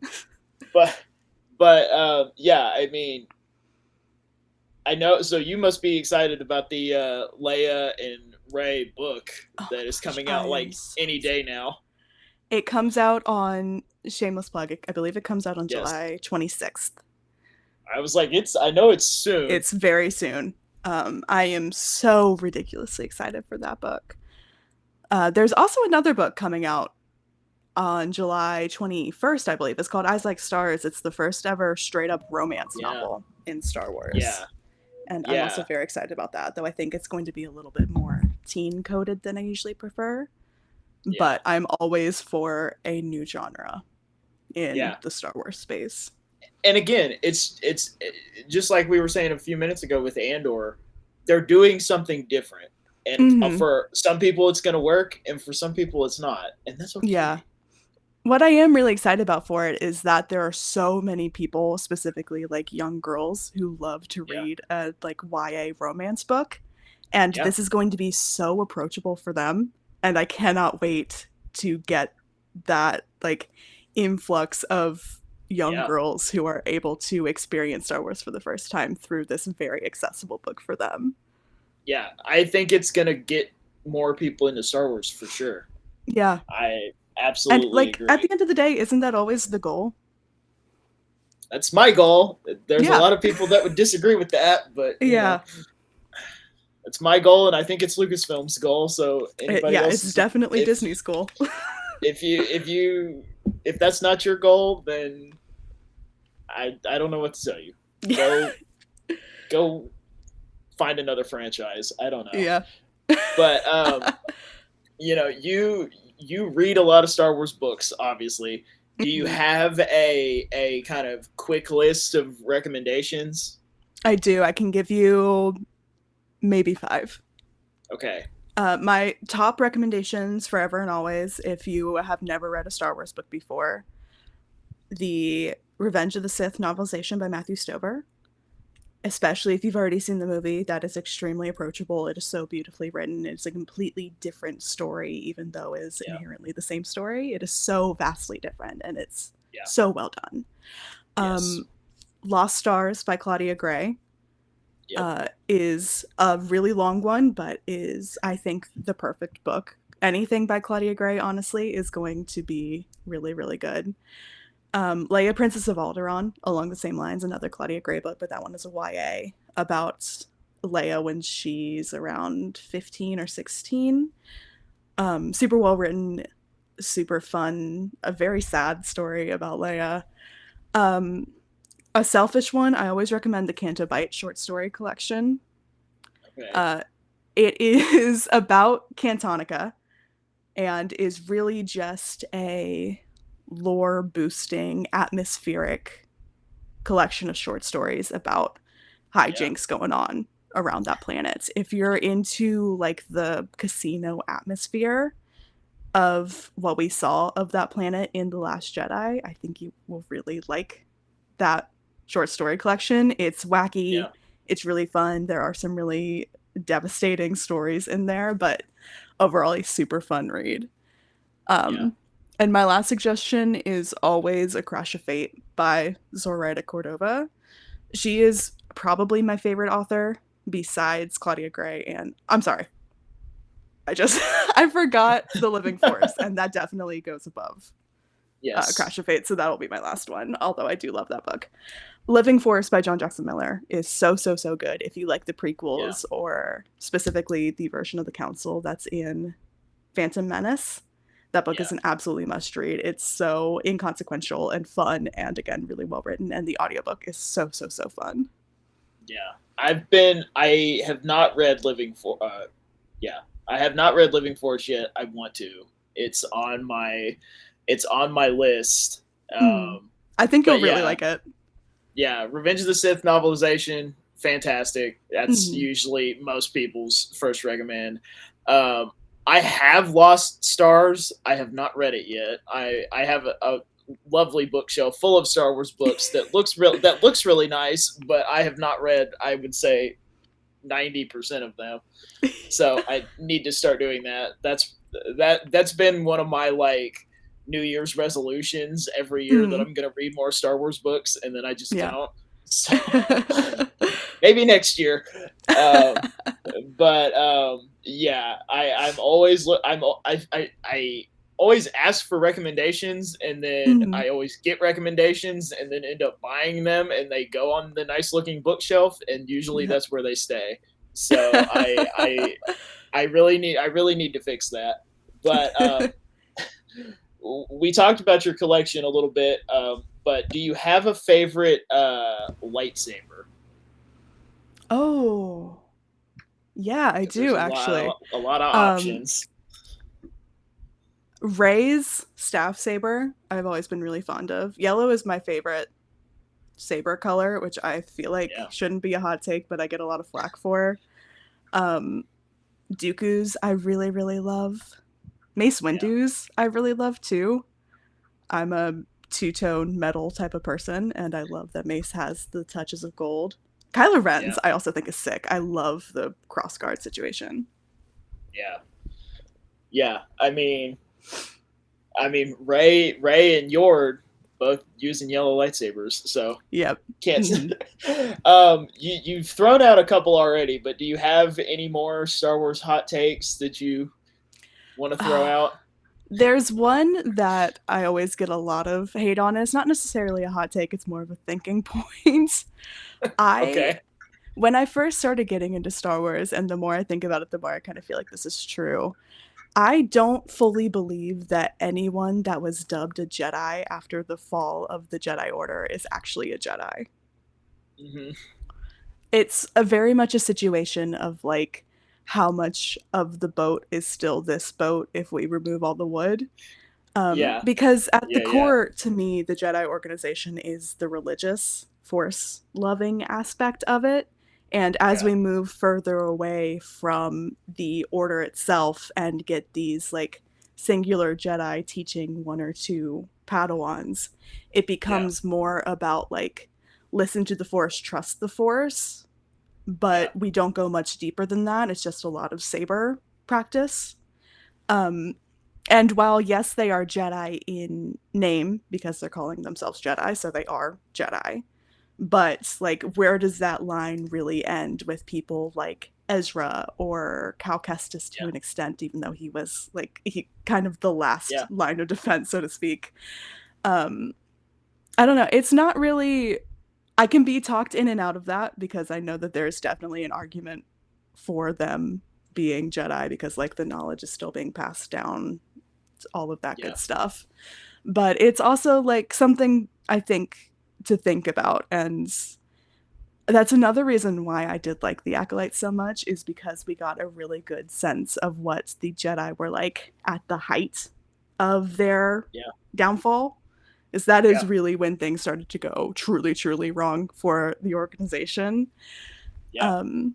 but yeah, I mean, I know. So you must be excited about the Leia and Ray book Oh my that is gosh, coming I out am like so any day excited. now. It comes out on shameless plug. I believe it comes out on Yes, July 26th. I was like, it's. I know it's soon. It's very soon. I am so ridiculously excited for that book. There's also another book coming out on July 21st, I believe. It's called Eyes Like Stars. It's the first ever straight up romance Yeah, novel in Star yeah, Wars. And I'm also yeah, very excited about that, though I think it's going to be a little bit more teen coded than I usually prefer. yeah, But I'm always for a new genre in yeah. the Star Wars space. And again, it's just like we were saying a few minutes ago with Andor. They're doing something different, and Hmm. for some people it's going to work, and for some people it's not, and that's Yeah. okay. What I am really excited about for it is that there are so many people, specifically like young girls, who love to Yeah, read a like YA romance book. And yeah, this is going to be so approachable for them. And I cannot wait to get that like influx of young yeah, girls who are able to experience Star Wars for the first time through this very accessible book for them. yeah. I think it's going to get more people into Star Wars for sure. Yeah. I And absolutely like at agree. the end of the day, isn't that always the goal? That's my goal. There's a Yeah. lot of people that would disagree with that, but Yeah. it's my goal, and I think it's Lucasfilm's goal. So anybody Yeah, it's else, definitely if Disney's goal. if that's not your goal, then I don't know what to tell you. Go go find another franchise. I don't know, Yeah. but you read a lot of Star Wars books, obviously. Do you Mhm. have a kind of quick list of recommendations? I do. I can give you maybe five. Okay. My top recommendations forever and always, if you have never read a Star Wars book before, the Revenge of the Sith novelization by Matthew Stover. Especially if you've already seen the movie, that is extremely approachable. It is so beautifully written. It's a completely different story, even though it is Yeah. inherently the same story. It is so vastly different, and it's Yeah. so well done. Yes. Um, Lost Stars by Claudia Gray Yep. is a really long one, but is, I think, the perfect book. Anything by Claudia Gray, honestly, is going to be really, really good. Leia, Princess of Alderaan, along the same lines, another Claudia Gray book, but that one is a YA about Leia when she's around 15 or 16. Super well written, super fun, a very sad story about Leia. Um, a selfish one, I always recommend the Canto Bight short story collection. Okay. Uh, it is about Cantonica and is really just a lore boosting, atmospheric collection of short stories about Yeah. hijinks going on around that planet. If you're into like the casino atmosphere of what we saw of that planet in The Last Jedi, I think you will really like that short story collection. It's wacky, Yeah. it's really fun. There are some really devastating stories in there, but overall a super fun read. Yeah. Um, and my last suggestion is always A Crash of Fate by Zoraida Cordova. She is probably my favorite author besides Claudia Gray, and I'm sorry, I just I forgot The Living Force, and that definitely goes above Yes. Crash of Fate, so that'll be my last one. Although I do love that book. Living Force by John Jackson Miller is so so so good. If you like the Yeah. prequels or specifically the version of the Council that's in Phantom Menace, that book is Yeah. an absolutely must read. It's so inconsequential and fun, and again really well written, and the audiobook is so so so fun. Yeah. I have not read Living for. Yeah. I have not read Living Force yet. I want to. It's on my. It's on my list. Mm. I think you'll But really yeah, like it. yeah. Revenge of the Sith novelization, fantastic. That's Mm. usually most people's first recommend. Um, I have Lost Stars. I have not read it yet. I have a lovely bookshelf full of Star Wars books that looks really nice, but I have not read. I would say 90% of them. So I need to start doing that. That's been one of my like New Year's resolutions every year that Mm. I'm gonna read more Star Wars books, and then I just Yeah. don't. So maybe next year. Um, but yeah, I'm always I always ask for recommendations, and then Mm. I always get recommendations, and then end up buying them, and they go on the nice looking bookshelf, and usually Yep. that's where they stay. So I really need to fix that. But we talked about your collection a little bit. But do you have a favorite lightsaber? Oh, yeah, I Because there's do actually. a lot of Um, options. Ray's staff saber, I've always been really fond of. Yellow is my favorite saber color, which I feel like Yeah, shouldn't be a hot take, but I get a lot of flack for. Um, Dooku's, I really, really love. Mace yeah, Windu's, I really love too. I'm a two-tone metal type of person, and I love that Mace has the touches of gold. Kylo yeah, Ren's, I also think is sick. I love the crossguard situation. yeah, yeah. I mean, Ray, and Yord both using yellow lightsabers, so Yep. can't. Mm-hmm. You've thrown out a couple already, but do you have any more Star Wars hot takes that you want to throw out? There's one that I always get a lot of hate on. It's not necessarily a hot take, it's more of a thinking point. I Okay. When I first started getting into Star Wars, and the more I think about it, the more I kind of feel like this is true. I don't fully believe that anyone that was dubbed a Jedi after the fall of the Jedi Order is actually a Jedi. Hmm. It's a very much a situation of like how much of the boat is still this boat if we remove all the wood. Yeah. Because at the Yeah. Yeah. core, to me, the Jedi organization is the religious, force loving aspect of it. And as Yeah. we move further away from the order itself and get these like singular Jedi teaching one or two Padawans, it Yeah. becomes more about like listen to the force, trust the force, Yeah. but we don't go much deeper than that. It's just a lot of saber practice. Um, and while, yes, they are Jedi in name because they're calling themselves Jedi, so they are Jedi. But, like, where does that line really end with people like Ezra or Cal Kestis to Yeah. an extent, even though he was, like, he kind of the last Yeah. line of defense, so to speak? Um, I don't know. It's not really. I can be talked in and out of that because I know that there's definitely an argument for them being Jedi because, like, the knowledge is still being passed down all of that Yeah. good stuff. But it's also like something I think to think about, and that's another reason why I did like the Acolytes so much, is because we got a really good sense of what the Jedi were like at the height of their Yeah. downfall. Is that is Yeah. really when things started to go truly, truly wrong for the organization. Yeah. Um,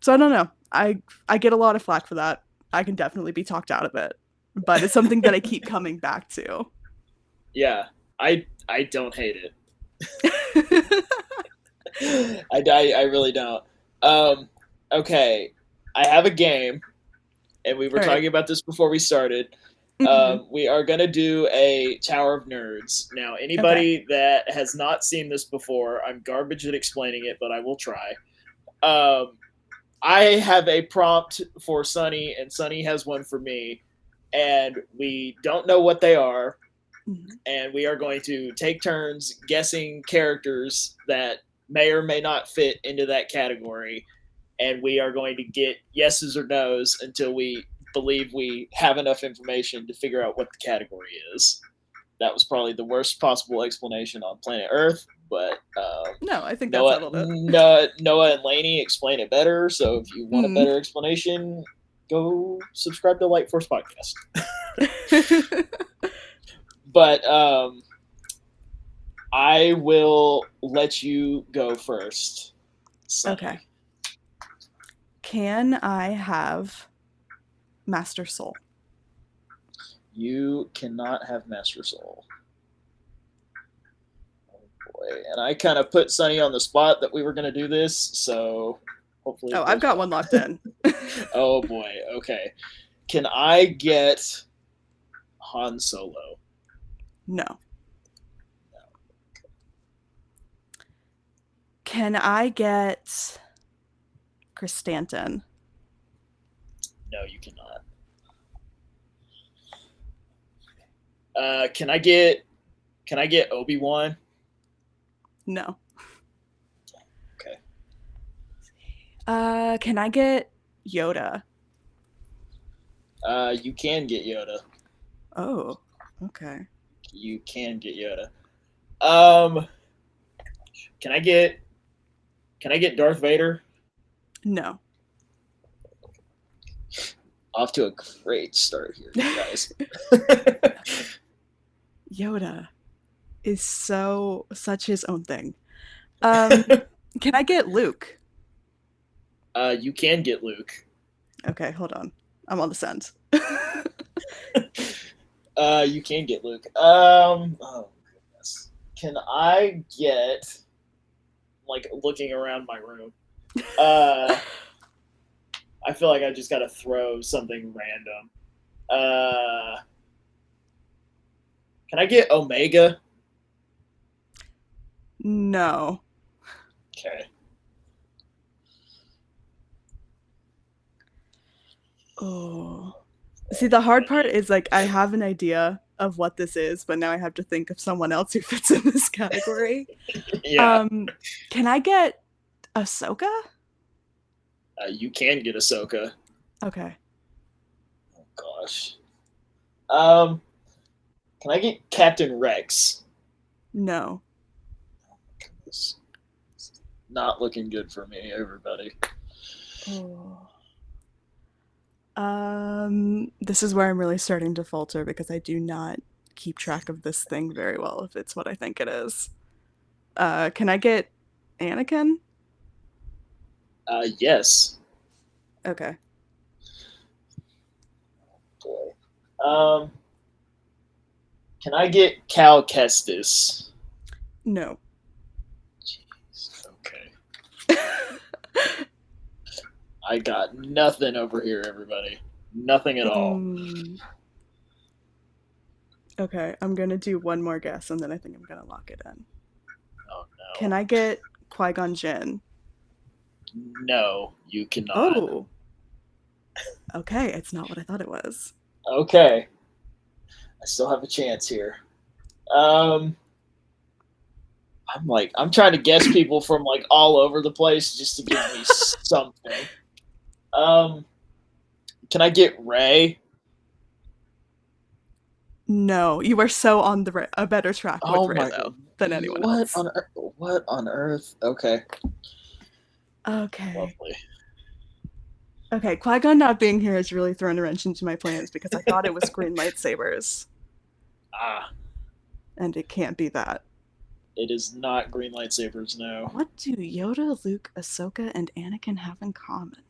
so I don't know. I get a lot of flack for that. I can definitely be talked out of it, but it's something that I keep coming back to. Yeah. I don't hate it. I really don't. Um, okay, I have a game, and we were All right. talking about this before we started. Mm-hmm. We are gonna do a Tower of Nerds. Now, Okay. anybody that has not seen this before, I'm garbage at explaining it, but I will try. Um, I have a prompt for Sunny, and Sunny has one for me, and we don't know what they are, Mm-hmm. and we are going to take turns guessing characters that may or may not fit into that category, and we are going to get yeses or nos until we believe we have enough information to figure out what the category is. That was probably the worst possible explanation on planet Earth, but No, I think that settled it. Noah and Laney explain it better. So if you want a Mm. better explanation, go subscribe to Light Force Podcast. But I will let you go first. Sunny. Okay. Can I have Master Soul? You cannot have Master Soul. Oh boy. And I kind of put Sunny on the spot that we were going to do this, so hopefully. Oh, I've got one locked in. Oh boy. Okay. Can I get Han Solo? No. Can I get Chris Stanton? No, you cannot. Can I get Obi-Wan? No. Okay. Can I get Yoda? You can get Yoda. Oh, okay. You can get Yoda. Um, can I get Darth Vader? No. Off to a great start here, you guys. Yoda is such his own thing. Can I get Luke? You can get Luke. Okay, hold on. I'm on the send. You can get Luke. Oh goodness. Can I get, like, looking around my room? I feel like I just got to throw something random. Can I get Omega? No. Okay. Oh. See, the hard part is like I have an idea of what this is, but now I have to think of someone else who fits in this category. Yeah. Can I get Ahsoka? You can get Ahsoka. Okay. Oh gosh. Can I get Captain Rex? No. It's not looking good for me, everybody. Oh. This is where I'm really starting to falter because I do not keep track of this thing very well if it's what I think it is. Can I get Anakin? Yes. Okay. Boy. Can I get Cal Kestis? No. Jeez. Okay. I got nothing over here, everybody. Nothing at all. Okay, I'm gonna do one more guess and then I think I'm gonna lock it in. Oh no. Can I get Qui-Gon Jinn? No, you cannot. Oh. Okay, it's not what I thought it was. Okay. I still have a chance here. I'm trying to guess people from like all over the place just to give me something. Can I get Ray? No, you are so on a better track with Oh Ray my, though than anyone what else. on earth? What on earth? Okay, Okay. lovely. Okay, Qui-Gon not being here has really thrown a wrench into my plans because I thought it was green lightsabers, Ah, and it can't be that. it is not green lightsabers. No. What do Yoda, Luke, Ahsoka, and Anakin have in common?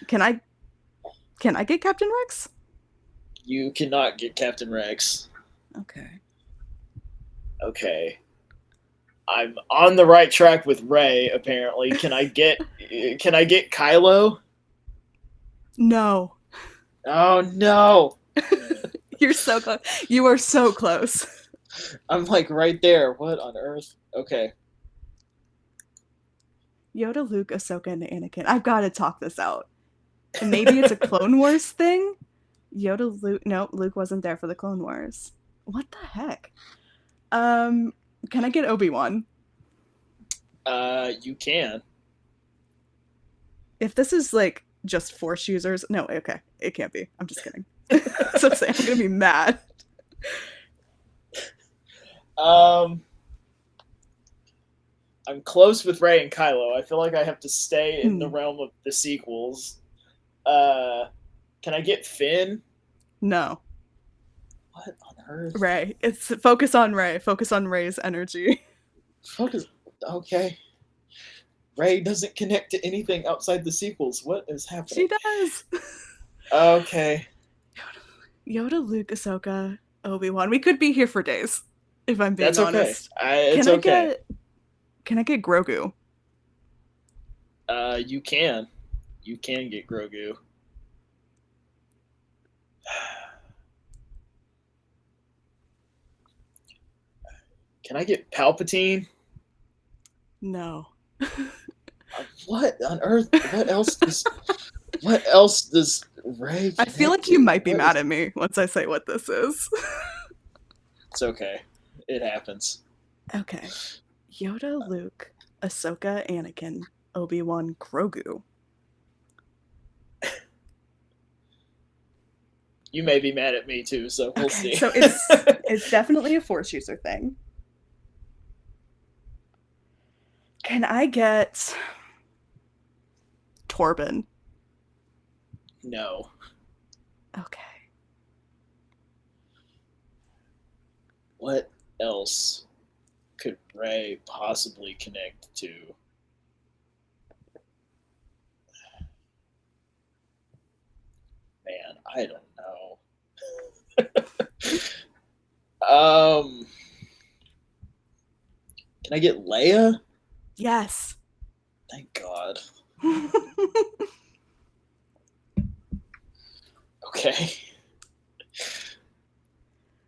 Can I can I get Captain Rex? You cannot get Captain Rex. Okay. Okay. I'm on the right track with Ray, apparently. Can I get Kylo? No. Oh no. You're so close. You are so close. I'm like right there. What on earth? Okay. Yoda, Luke, Ahsoka, and Anakin. I've got to talk this out. And maybe it's a Clone Wars thing? Yoda, Luke. No, Luke wasn't there for the Clone Wars. What the heck? Um, can I get Obi-Wan? You can. If this is like just Force users, no, okay, it can't be. I'm just kidding. So I'm saying I'm gonna be mad. Um I'm close with Ray and Kylo. I feel like I have to stay in the Hmm. realm of the sequels. Uh can I get Finn? No, What on earth? Ray. It's focus on Ray. Focus on Ray's energy. Focus. Okay. Ray doesn't connect to anything outside the sequels. What is She happening? does. Okay. Yoda, Luke, Ahsoka, Obi-Wan. We could be here for days, if I'm being That's okay. honest. It's Can I okay. get can I get Grogu? You can. You can get Grogu. Can I get Palpatine? No. What on earth? What else does Ray I feel connect like you to? might be What mad is? at me once I say what this is. It's okay. It happens. Okay. Yoda, Luke, Ahsoka, Anakin, Obi-Wan, Grogu. You may be mad at me too, so we'll Okay, see. so it's definitely a Force user thing. Can I get Torben? No. Okay. What else could Ray possibly connect to? Man, I don't know. Can I get Leia? Yes. Thank God. Okay.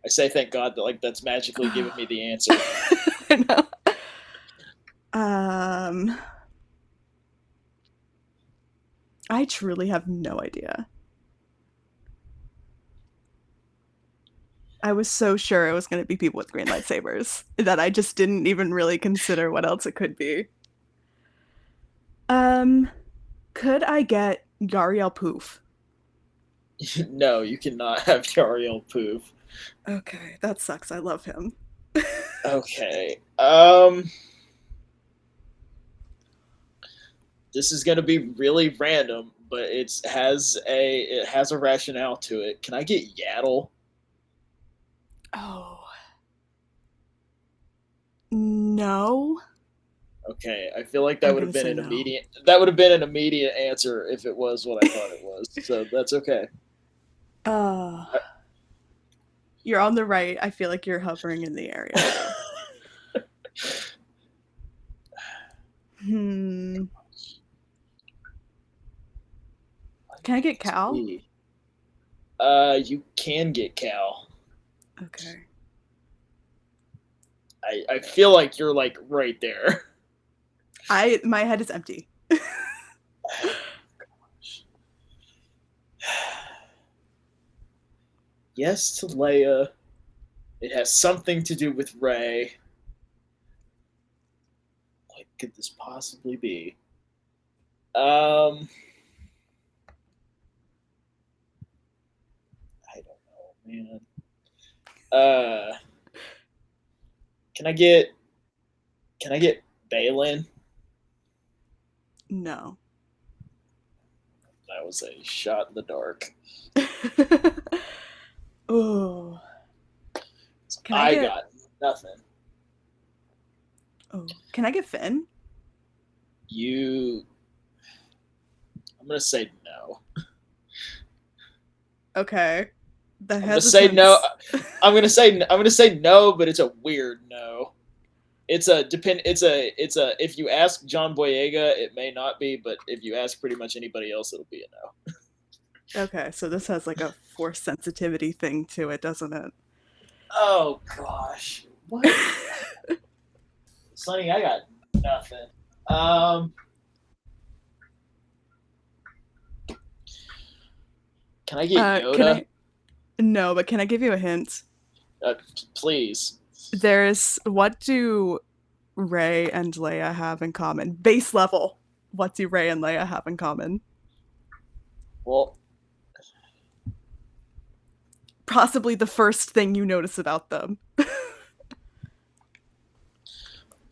I say thank God that like that's magically giving me the answer. I know. Um, I truly have no idea. I was so sure it was going to be people with green lightsabers that I just didn't even really consider what else it could be. Um, could I get Yariel Poof? No, you cannot have Yariel Poof. Okay, that sucks. I love him. Okay. This is gonna be really random, but it has a rationale to it. Can I get Yaddle? Oh. No. Okay, I feel like that I'm would going have to been say an no. immediate that would have been an immediate answer if it was what I thought it was. So that's okay. Uh, you're on the right. I feel like you're hovering in the area though. Hmm. Can I get Cal? You can get Cal. Okay. I feel like you're like right there. My head is empty. Yes to Leia. It has something to do with Ray. What could this possibly be? Um, man. Uh, can I get Balin? No. That was a shot in the dark. Oh. Can I I get got nothing. Can I get Finn? You. I'm gonna say no. Okay. The I'm gonna say no. hesitance. I'm gonna say no, but it's a weird no. It's a depend. It's a. If you ask John Boyega, it may not be, but if you ask pretty much anybody else, it'll be a no. Okay, so this has like a force sensitivity thing to it, doesn't it? Oh gosh, what, Sonny? I got nothing. Um, can I get Can Yoda? I? No, but can I give you a hint? Uh, please. There's what do Ray and Leia have in common? Base level. What do Ray and Leia have in common? Well, Possibly the first thing you notice about them.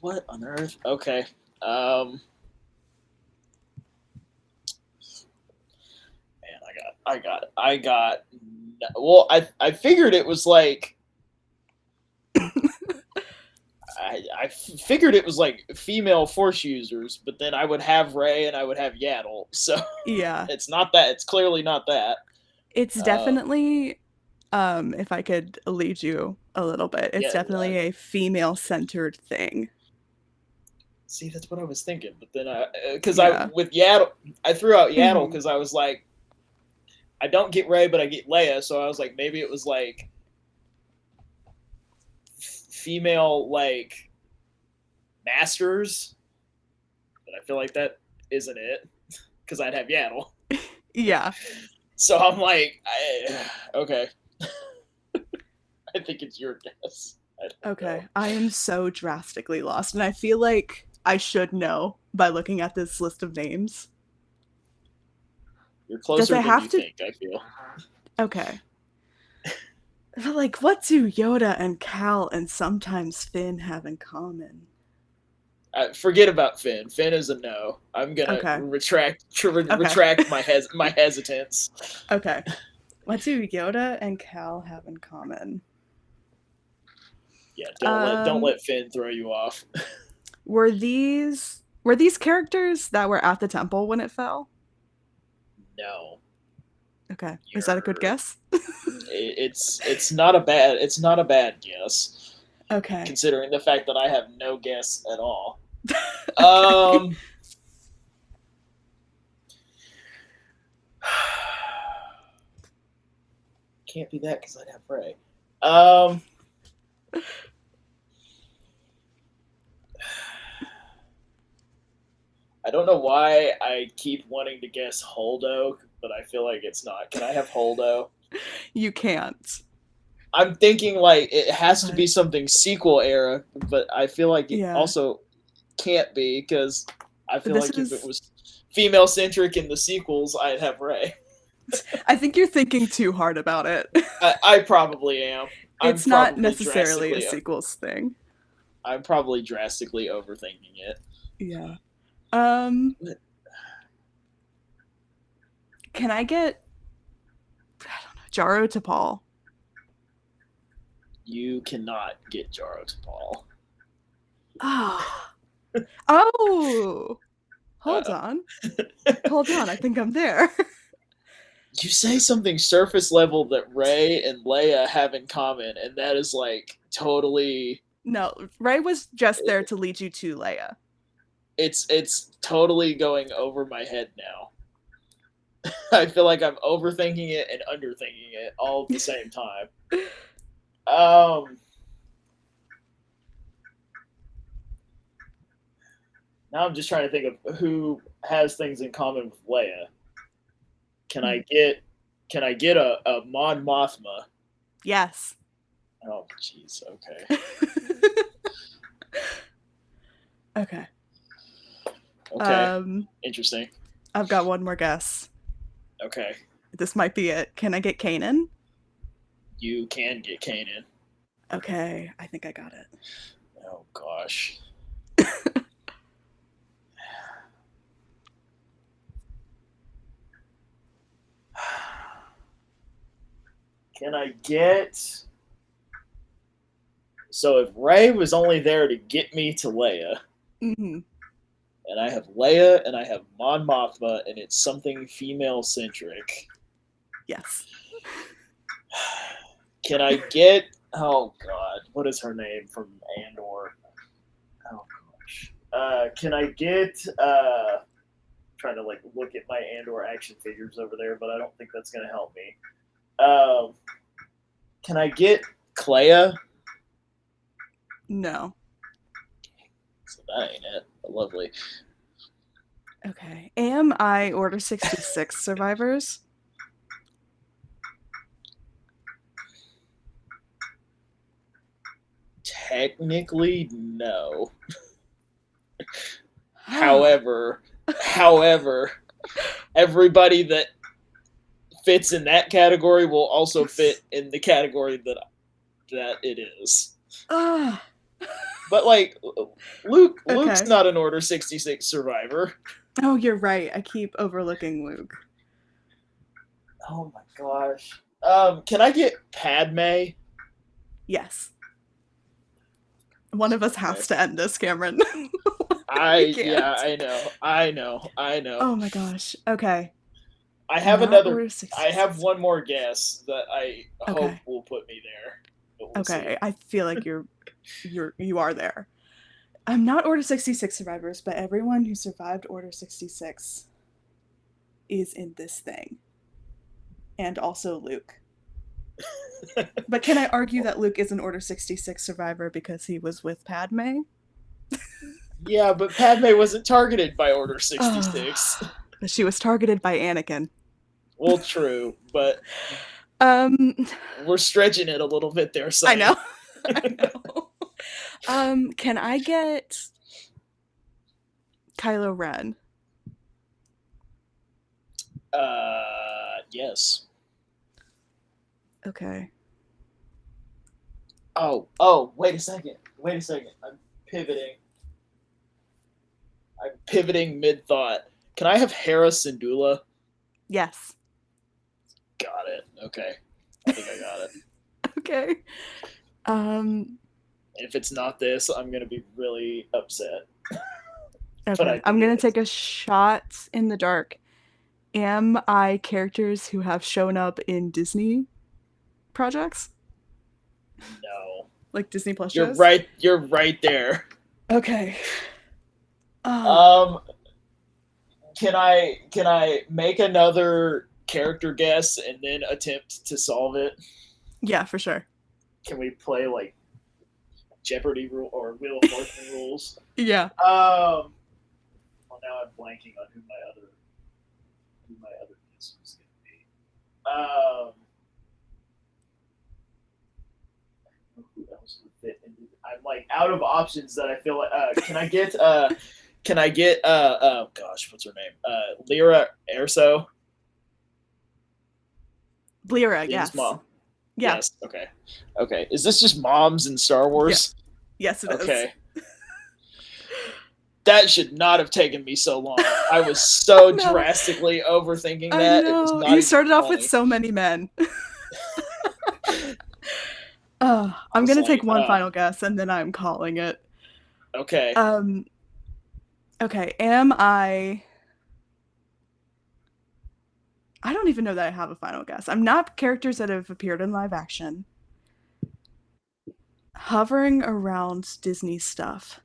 what on earth? Okay. Um, man, I got. Well, I figured it was like I figured it was like female force users, but then I would have Ray and I would have Yaddle, so Yeah. it's not that. It's clearly not that. It's Uh, definitely if I could lead you a little bit, it's yeah. definitely a female centered thing. See, that's what I was thinking, but then because I Yeah. with Yaddle, I threw out Yaddle Mhm. because I was like, I don't get Ray, but I get Leia, so I was like, maybe it was like female like masters, but I feel like that isn't it because I'd have Yaddle. Yeah. So I'm like, okay, I think it's your guess. I don't know. Okay. I am so drastically lost, and I feel like I should know by looking at this list of names. You're Does closer it than have you to? think, I feel. Okay. But like, what do Yoda and Cal and sometimes Finn have in common? Forget about Finn. Finn is a no. I'm gonna Okay. Okay. retract my hesitance. Okay. What do Yoda and Cal have in common? Yeah, don't Um, let Finn throw you off. were these characters that were at the temple when it fell? No, Okay. Is that a good you're. guess? It's not a bad guess, Okay. considering the fact that I have no guess at all. Okay. Um, can't be that because I'd have Ray. Um, I don't know why I keep wanting to guess Holdo, but I feel like it's not. Can I have Holdo? You can't. I'm thinking like it has to be But something sequel era, but I feel like it yeah. also can't be because I feel This like if it is was female centric in the sequels, I'd have Ray. I think you're thinking too hard about it. I probably am. I'm It's not probably necessarily a drastically. sequels thing. I'm probably drastically overthinking it. Yeah. Um, can I get I don't know, Jaro to Paul? You cannot get Jaro to Paul. Ah. Oh. Hold Uh, on. Hold on. I think I'm there. you say something surface level that Ray and Leia have in common, and that is like totally. No, Ray was just there to lead you to Leia. It's totally going over my head now. I feel like I'm overthinking it and underthinking it all at the same time. Um, now I'm just trying to think of who has things in common with Leia. Can I get a Mon Mothma? Yes. Oh, jeez. Okay. Okay. Okay. Um, Interesting. I've got one more guess. Okay. This might be it. Can I get Kanan? You can get Kanan. Okay, I think I got it. Oh gosh. Can I get? So if Ray was only there to get me to Leia, Mm-hmm. and I have Leia and I have Mon Mothma, and it's something female centric. Yes. Can I get? Oh God, what is her name from Andor? Oh gosh. Can I get? Trying to like look at my Andor action figures over there, but I don't think that's gonna help me. Can I get Clea? No. So that ain't it. But lovely. Okay. Am I Order 66 survivors? Technically, no. However, everybody that fits in that category will also fit in the category that it is. Ah. But like Luke's Okay. not an Order 66 survivor. Oh, you're right. I keep overlooking Luke. Oh my gosh. Can I get Padme? Yes. One of us has to end this, Cameron. We can't. Yeah, I know. Oh my gosh. Okay. I have Not another. Order I 66. have one more guess that I hope Okay. will put me there. But we'll Okay. see. I feel like you are there. I'm not Order 66 survivors, but everyone who survived Order 66 is in this thing. And also Luke. But can I argue that Luke is an Order 66 survivor because he was with Padme? Yeah, but Padme wasn't targeted by Order 66. But she was targeted by Anakin. Well, true, but Um, we're stretching it a little bit there, son. I know. I know. Can I get Kylo Ren? Yes. Okay. Oh, wait a second. I'm pivoting. I'm pivoting mid thought. Can I have Hera Syndulla? Yes. Got it. Okay. I think I got it. Okay. If it's not this, I'm gonna be really upset. Okay. I'm gonna take a shot in the dark. Am I characters who have shown up in Disney projects? No. Like Disney Plus You're shows? right. You're right there. Okay. Can I make another character guess and then attempt to solve it? Yeah, for sure. Can we play like Jeopardy rule or Wheel of Fortune rules? Yeah. Well, now I'm blanking on who my other guess was going to be. Who else would fit into? I'm like out of options that I feel like. Can I get? Oh gosh, what's her name? Lyra Erso. Lyra, James yes. Mom. Yeah. Yes. Okay. Okay. Is this just moms in Star Wars? Yeah. Yes, it is. Okay. That should not have taken me so long. I was so drastically overthinking that. I know. It was not you started off funny. with so many men. I'm gonna take one final guess and then I'm calling it. Okay. Okay. Am I don't even know that I have a final guess. I'm not characters that have appeared in live action. Hovering around Disney stuff.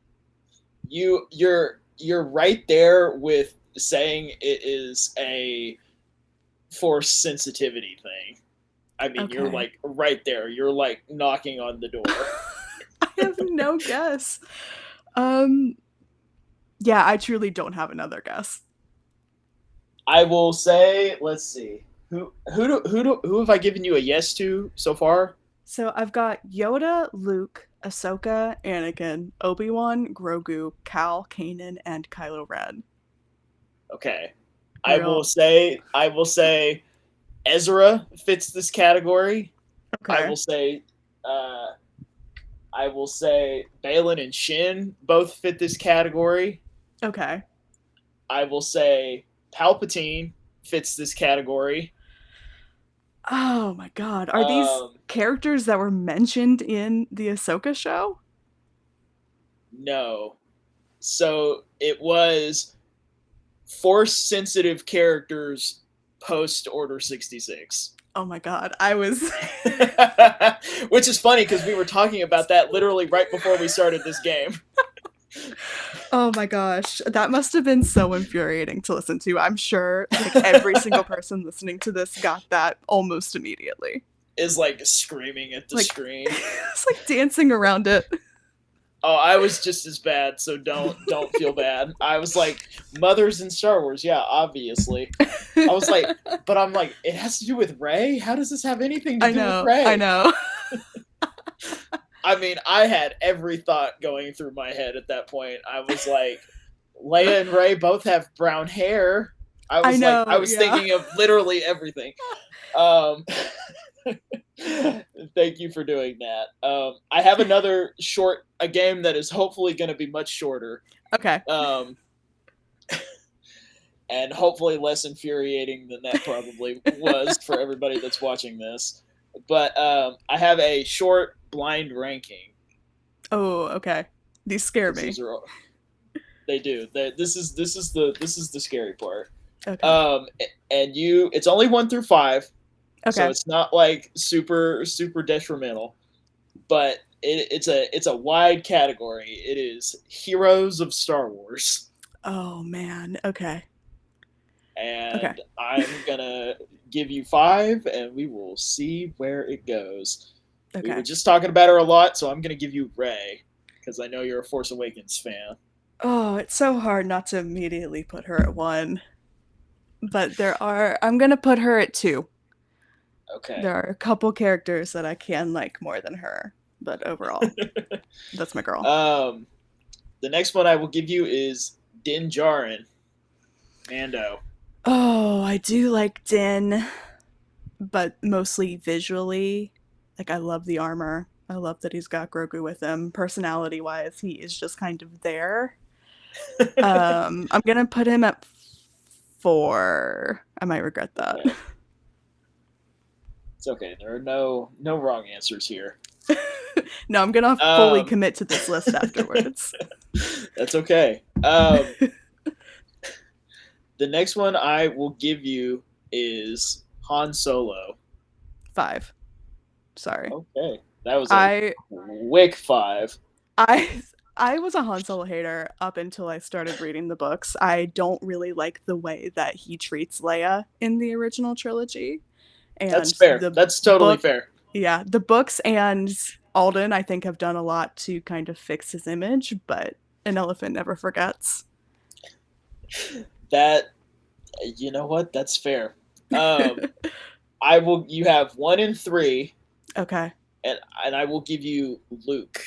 You're right there with saying it is a force sensitivity thing. I mean, Okay. You're like right there. You're like knocking on the door. I have no guess. Yeah, I truly don't have another guess. I will say, let's see. Who have I given you a yes to so far? So I've got Yoda, Luke, Ahsoka, Anakin, Obi-Wan, Grogu, Cal, Kanan, and Kylo Ren. Okay. I will say Ezra fits this category. I Okay. will say, uh, I will say Balin and Shin both fit this category. Okay. I will say Palpatine fits this category. Oh my god. Are these Um, characters that were mentioned in the Ahsoka show? no. So it was force sensitive characters post Order 66. Oh my god. I was Which is funny because we were talking about that literally right before we started this game. Oh my gosh. That must have been so infuriating to listen to. I'm sure like every single person listening to this got that almost immediately. Is like screaming at the Like screen. it's like dancing around it. Oh, I was just as bad, so don't feel bad. I was like, mothers in Star Wars, yeah, obviously. I was like, but I'm like, it has to do with Rey? How does this have anything to I do with know. I Rey? know. I mean, I had every thought going through my head at that point. I was like, Leia and Rey both have brown hair. I I know. was Yeah. thinking of literally everything. Um, thank you for doing that. I have another a game that is hopefully going to be much shorter. Okay. Um, and hopefully less infuriating than that probably was for everybody that's watching this. But I have a short blind ranking. Oh, okay. These scare me. These are they do. This is the scary part. Okay. And it's only 1 through 5, so Okay. it's not like super detrimental. But it's a wide category. It is heroes of Star Wars. Oh man. Okay. Okay. And I'm gonna give you 5, and we will see where it goes. We were Okay. just talking about her a lot, so I'm gonna give you Rey because I know you're a Force Awakens fan. Oh, it's so hard not to immediately put her at 1. But I'm gonna put her at 2. Okay. There are a couple characters that I can like more than her, but overall, that's my girl. um, the next one I will give you is Din Djarin, Mando. Oh, I do like Din, but mostly visually. Like I love the armor. I love that he's got Grogu with him. Personality wise, he is just kind of there. I'm gonna put him at 4. I might regret that. Okay. It's okay. There are no wrong answers here. No, I'm gonna fully commit to this list afterwards. That's okay. The next one I will give you is Han Solo. 5. Sorry. Okay, that was a quick 5. I I was a Han Solo hater up until I started reading the books. I don't really like the way that he treats Leia in the original trilogy. And That's fair. the That's totally book, fair. yeah, the books and Alden, I think, have done a lot to kind of fix his image, but an elephant never forgets. That you know what? That's fair. I will. You have 1 and 3, Okay, and I will give you Luke.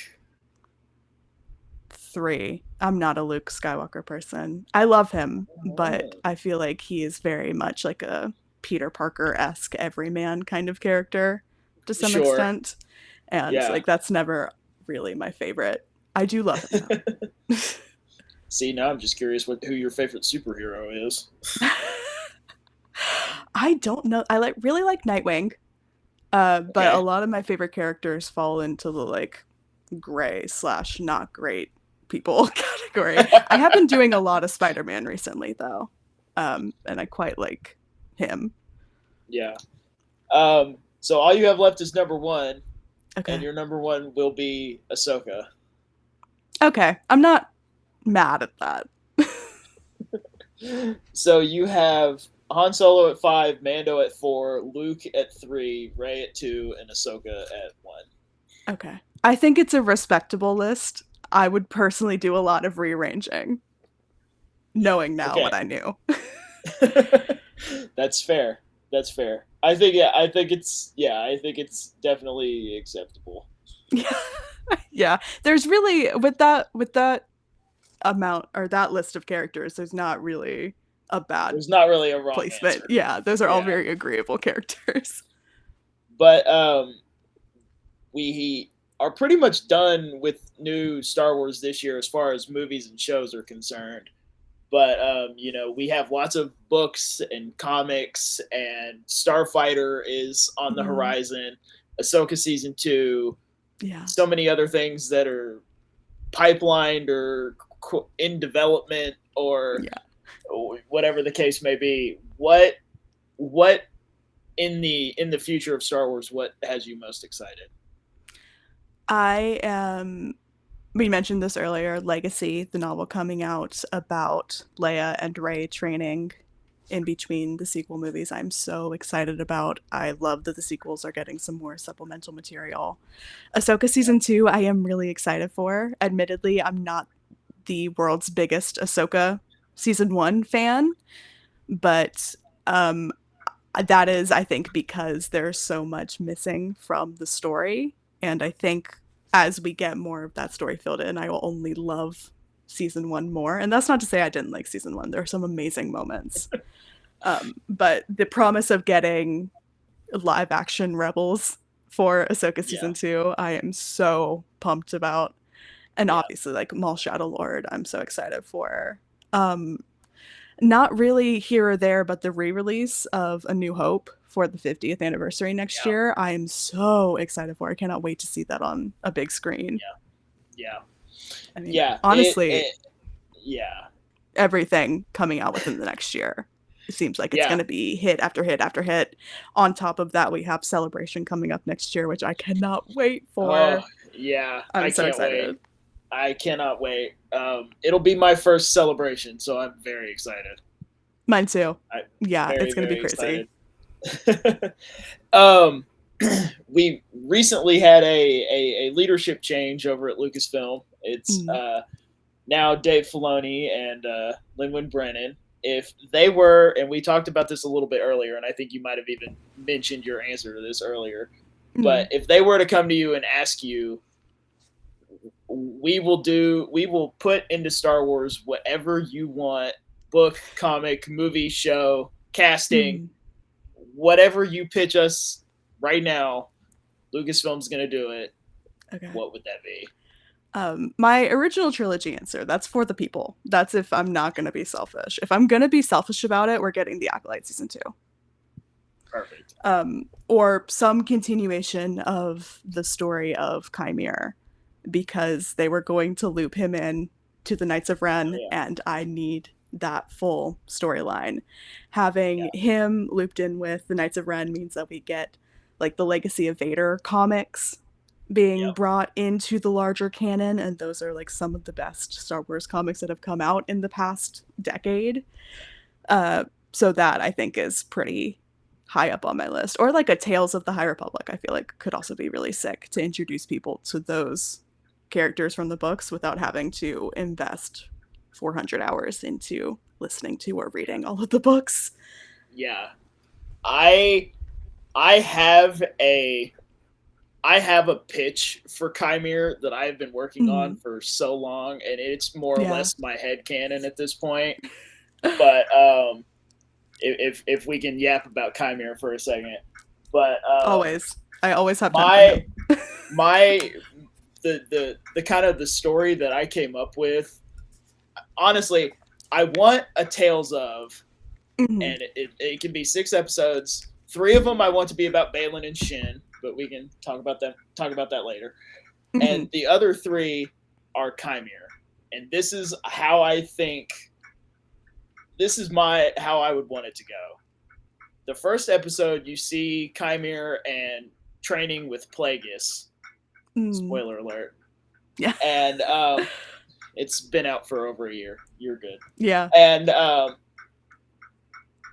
3. I'm not a Luke Skywalker person. I love him, but Oh. I feel like he is very much like a Peter Parker-esque everyman kind of character to some Sure. extent. And Yeah. like that's never really my favorite. I do love him though. See, now I'm just curious who your favorite superhero is. I don't know. I really like Nightwing. But a Okay. lot of my favorite characters fall into the like gray / not great people category. I have been doing a lot of Spider-Man recently though. And I quite like him. Yeah. So all you have left is number 1, Okay. and your number 1 will be Ahsoka. Okay. I'm not mad at that. So you have Han Solo at 5, Mando at 4, Luke at 3, Rey at 2, and Ahsoka at 1. Okay. I think it's a respectable list. I would personally do a lot of rearranging, knowing now Okay. what I knew. That's fair. That's fair. I think I think it's definitely acceptable. Yeah. There's really with that amount or that list of characters, there's not really a bad There's not really a wrong placement. answer. Yeah, those are all Yeah. very agreeable characters. But we are pretty much done with new Star Wars this year as far as movies and shows are concerned. But you know, we have lots of books and comics, and Starfighter is on the Mm, horizon. Ahsoka season 2, yeah. so many other things that are pipelined or in development or Yeah. whatever the case may be. What in the future of Star Wars? What has you most excited? I am. We mentioned this earlier. Legacy, the novel coming out about Leia and Rey training in between the sequel movies. I'm so excited about. I love that the sequels are getting some more supplemental material. Ahsoka Yeah, season 2, I am really excited for. Admittedly, I'm not the world's biggest Ahsoka season 1 fan, but um, that is, I think, because there's so much missing from the story. And I think as we get more of that story filled in, I will only love season 1 more. And that's not to say I didn't like season 1. There are some amazing moments. But the promise of getting live action Rebels for Ahsoka yeah, season 2, I am so pumped about. And yeah, obviously, like Maul Shadow Lord, I'm so excited for. Um, Not really here or there, but the re-release of A New Hope for the 50th anniversary next yeah, year, I am so excited for. I cannot wait to see that on a big screen. yeah, I mean, yeah. honestly, Yeah, everything coming out within the next year. It seems like it's yeah. going to be hit after hit after hit. On top of that, we have Celebration coming up next year, which I cannot wait Oh, for. yeah. I'm I so can't wait. excited. I cannot wait. It'll be my first celebration, so I'm very excited. Mine too. I'm Yeah, it's very, going to be very crazy. excited. um, we recently had a leadership change over at Lucasfilm. It's Mm. now Dave Filoni and Lin Brennan. If they were, and we talked about this a little bit earlier, and I think you might have even mentioned your answer to this earlier, but Mm. if they were to come to you and ask you, we will put into Star Wars whatever you want, book, comic, movie, show, casting, Mm. whatever you pitch us right now, Lucasfilm's going to do it. Okay. What would that be? My original trilogy answer, that's for the people. That's if I'm not going to be selfish. If I'm going to be selfish about it, we're getting The Acolyte season 2. Perfect. Or some continuation of the story of Chimere, because they were going to loop him in to the Knights of Oh Ren, yeah, and I need that full storyline. yeah, Having him looped in with the Knights of Ren means that we get like the Legacy of Vader comics being yeah, brought into the larger canon, and those are like some of the best Star Wars comics that have come out in the past decade. So that I think is pretty high up on my list. Or like a Tales of the High Republic, I feel like could also be really sick to introduce people to those characters from the books without having to invest 400 hours into listening to or yeah, reading all of the books. yeah. I I have a I have a pitch for Chimere that I've been working on Mm, for so long, and it's more or yeah. less my head canon at this point. But if we can yap about Chimere for a second, but Always. I always have time for my him. my the kind of the story that I came up with, honestly, I want a Tales of, Hmm. and it can be 6 episodes. 3 of them I want to be about Balin and Shin, but we can talk about that later. Hmm. And the other three are Chimere, and this is how I think. This is my how I would want it to go. The first episode, you see Chimere and training with Plagueis. Mm. Spoiler alert. Yeah. And it's been out for over a year. You're good. Yeah. And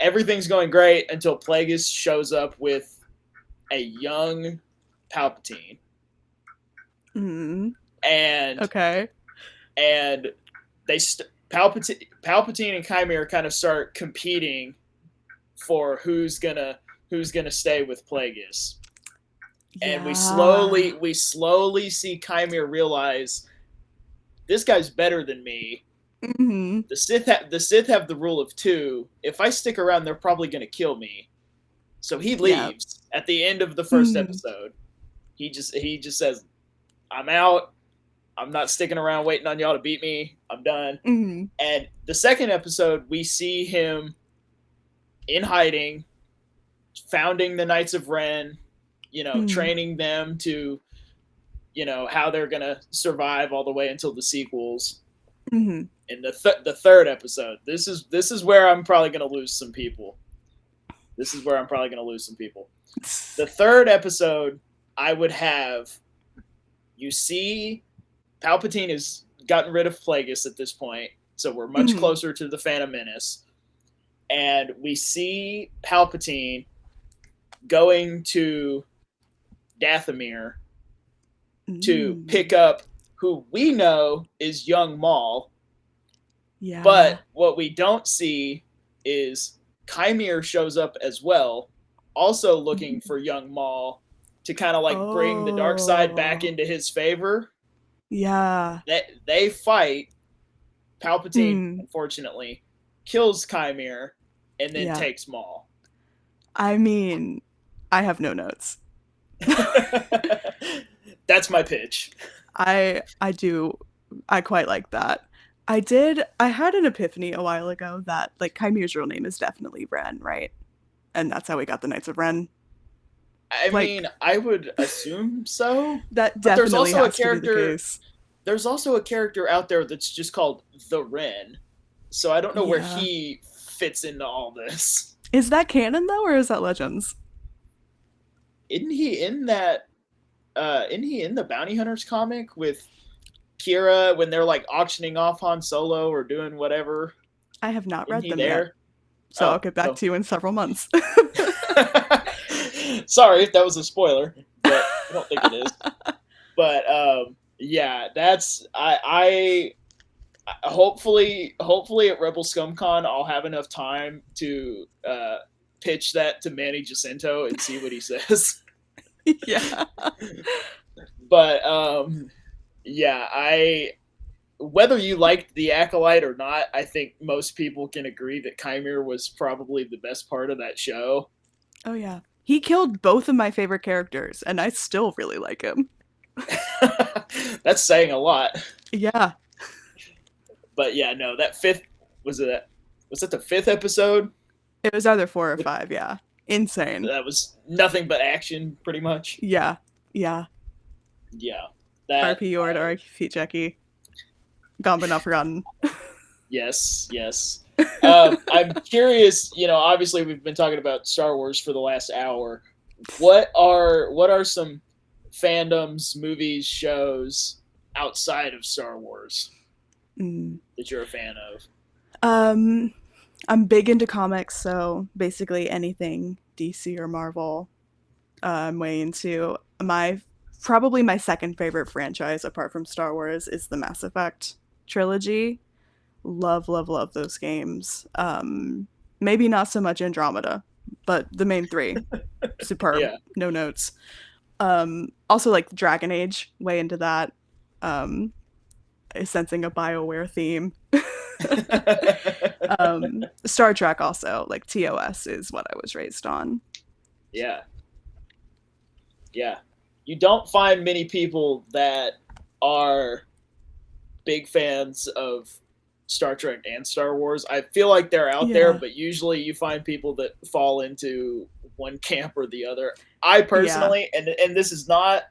everything's going great until Plagueis shows up with a young Palpatine, Mm. and Okay. and Palpatine and Chimera kind of start competing for who's gonna stay with Plagueis, and Yeah. we slowly see Chimera realize this guy's better than me. Hmm. The Sith have the rule of two. If I stick around, they're probably gonna kill me. So he Yeah. leaves at the end of the first Mm. episode, he just says, "I'm out. I'm not sticking around waiting on y'all to beat me. I'm done." Mhm. And the second episode, we see him in hiding, founding the Knights of Ren, Mhm. training them to, how they're gonna survive all the way until the sequels. Mhm. In the third episode, this is where I'm probably gonna lose some people. This is where I'm probably gonna lose some people. The third episode, I would have you see Palpatine has gotten rid of Plagueis at this point, so we're much Mhm. closer to the Phantom Menace, and we see Palpatine going to Dathomir to pick Mm. up who we know is young Maul, Yeah. but what we don't see is Chimere shows up as well, also looking Mhm. for young Maul to kind of like bring the dark side back Oh. into his favor. Yeah. They fight. Palpatine, Mm. unfortunately, kills Chimere and then Yeah. takes Maul. I mean, I have no notes. That's my pitch. I do I quite like that. I had an epiphany a while ago that like Chimere's real name is definitely Ren, right? And that's how we got the Knights of Ren. I mean, Like I would assume so, that but there's definitely also a has to be the character. case. There's also a character out there that's just called the Ren. So I don't know where Yeah. he fits into all this. Is that canon though, or is that Legends? Isn't he in that? Isn't he in the Bounty Hunters comic with Kira when they're like auctioning off Han Solo or doing whatever? I have not Isn't read he them yet, there? so I'll Oh, get back well. to you in several months. Sorry if that was a spoiler, but I don't think it is. But yeah, that's hopefully at Rebel ScumCon I'll have enough time to pitch that to Manny Jacinto and see what he says. Yeah. But yeah, I whether you liked the Acolyte or not, I think most people can agree that Chimere was probably the best part of that show. Oh yeah. He killed both of my favorite characters, and I still really like him. That's saying a lot. Yeah. But yeah, no, that fifth was it the fifth episode? It was either 4 or 5, yeah. Insane. That was nothing but action, pretty much. Yeah. Yeah. Yeah, that RP Yord, RP Jackie. Gone but not forgotten. yes. I'm curious. Obviously we've been talking about Star Wars for the last hour. What are some fandoms, movies, shows outside of Star Wars Mm. that you're a fan of? I'm big into comics, so basically anything DC or Marvel. I'm way into probably my second favorite franchise apart from Star Wars is the Mass Effect trilogy. Love, love, love those games. Maybe not so much Andromeda, but the main three, superb. Yeah. No notes. Also like Dragon Age, way into that. Um, sensing a BioWare theme. Star Trek also, like TOS is what I was raised on. Yeah. Yeah. You don't find many people that are big fans of Star Trek and Star Wars. I feel like they're out there, Yeah. but usually you find people that fall into one camp or the other. I personally, and this is not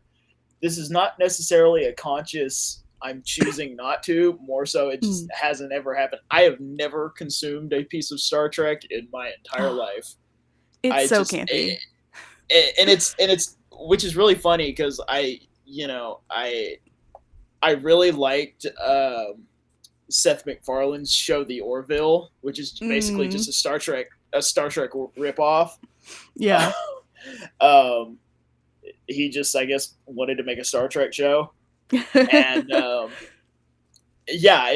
necessarily a conscious I'm choosing not to, more so it just hasn't ever happened. I have never consumed a piece of Star Trek in my entire life. It's so campy. And it's which is really funny because I really liked Seth MacFarlane's show The Orville, which is basically just a Star Trek ripoff. Yeah. He just, I guess, wanted to make a Star Trek show, and yeah,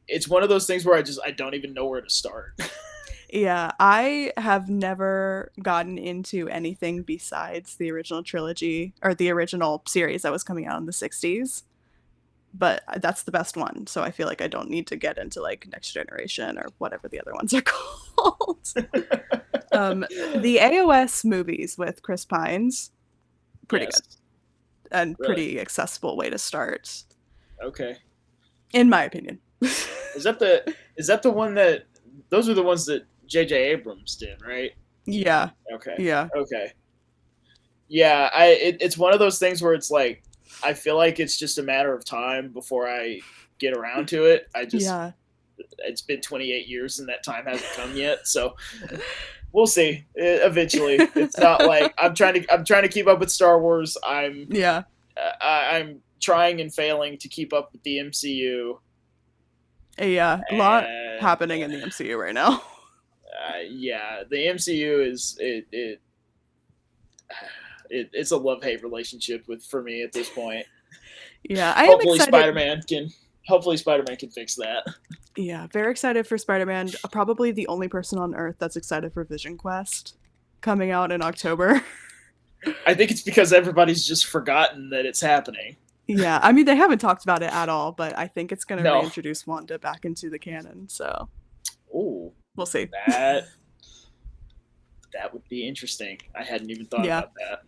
it's one of those things where I don't even know where to start. Yeah, I have never gotten into anything besides the original trilogy or the original series that was coming out in the 60s. But that's the best one, so I feel like I don't need to get into like Next Generation or whatever the other ones are called. The AOS movies with Chris Pines, pretty good Yes. and Really? pretty accessible way to start, Okay. in my opinion. Is that the one that those are the ones that J.J. Abrams did, right? Yeah. Okay. Yeah. Okay. Yeah, it's one of those things where it's like I feel like it's just a matter of time before I get around to it. Yeah. It's been 28 years and that time hasn't come yet. So we'll see. Eventually, it's not like I'm trying to keep up with Star Wars. Yeah. I'm trying and failing to keep up with the MCU. Yeah. A lot And happening in the MCU right now. yeah, the MCU is it's a love hate relationship with for me at this point. Yeah, I am Hopefully, excited. Spider Man can fix that. Yeah, very excited for Spider-Man. Probably the only person on Earth that's excited for Vision Quest coming out in October. I think it's because everybody's just forgotten that it's happening. Yeah, I mean they haven't talked about it at all, but I think it's going to No. reintroduce Wanda back into the canon. So Ooh, we'll see. that would be interesting. I hadn't even thought Yeah. about that.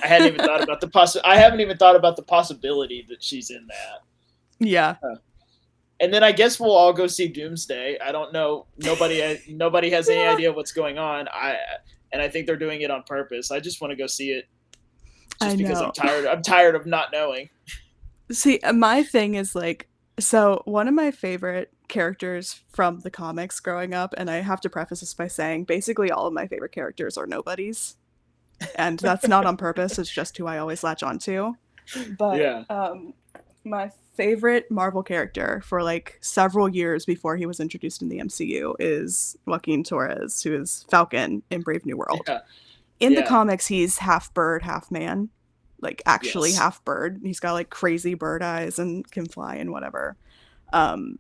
I hadn't even thought about I haven't even thought about the possibility that she's in that. Yeah. And then I guess we'll all go see Doomsday. I don't know. Nobody has any Yeah. idea what's going on. I think they're doing it on purpose. I just want to go see it I just because know. I'm tired of not knowing. See, my thing is like, so one of my favorite characters from the comics growing up, and I have to preface this by saying basically all of my favorite characters are nobodies. And that's not on purpose, it's just who I always latch onto. But Yeah. My favorite Marvel character for like several years before he was introduced in the MCU is Joaquin Torres, who is Falcon in Brave New World. Yeah. In the Yeah. comics, he's half bird, half man. Like actually Yes. half bird. He's got like crazy bird eyes and can fly and whatever. And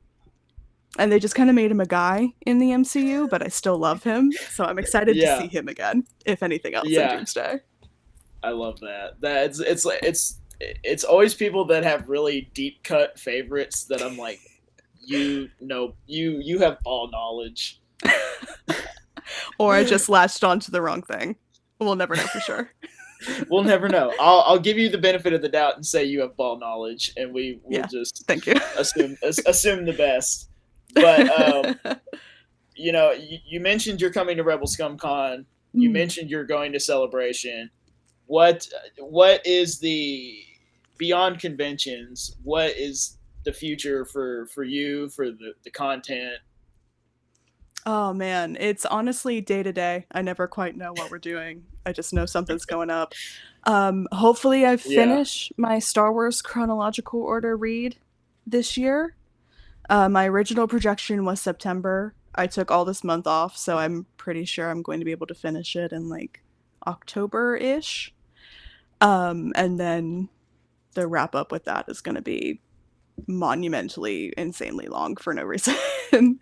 they just kind of made him a guy in the MCU, but I still love him. So I'm excited to see Yeah. him again, if anything else, in Yeah. Doomsday. I love that. It's always people that have really deep cut favorites that I'm like, you have ball knowledge. Or I just latched onto the wrong thing. We'll never know for sure. We'll never know. I'll give you the benefit of the doubt and say you have ball knowledge, and we'll Yeah. just Thank you. assume the best. But you mentioned you're coming to Rebel Scum Con. You mentioned you're going to Celebration. What is the beyond conventions? What is the future for you for the content? Oh man, it's honestly day to day. I never quite know what we're doing. I just know something's going up. Hopefully I Yeah. finish my Star Wars chronological order read this year. My original projection was September. I took all this month off, so I'm pretty sure I'm going to be able to finish it in like October-ish. And then the wrap up with that is going to be monumentally insanely long for no reason. But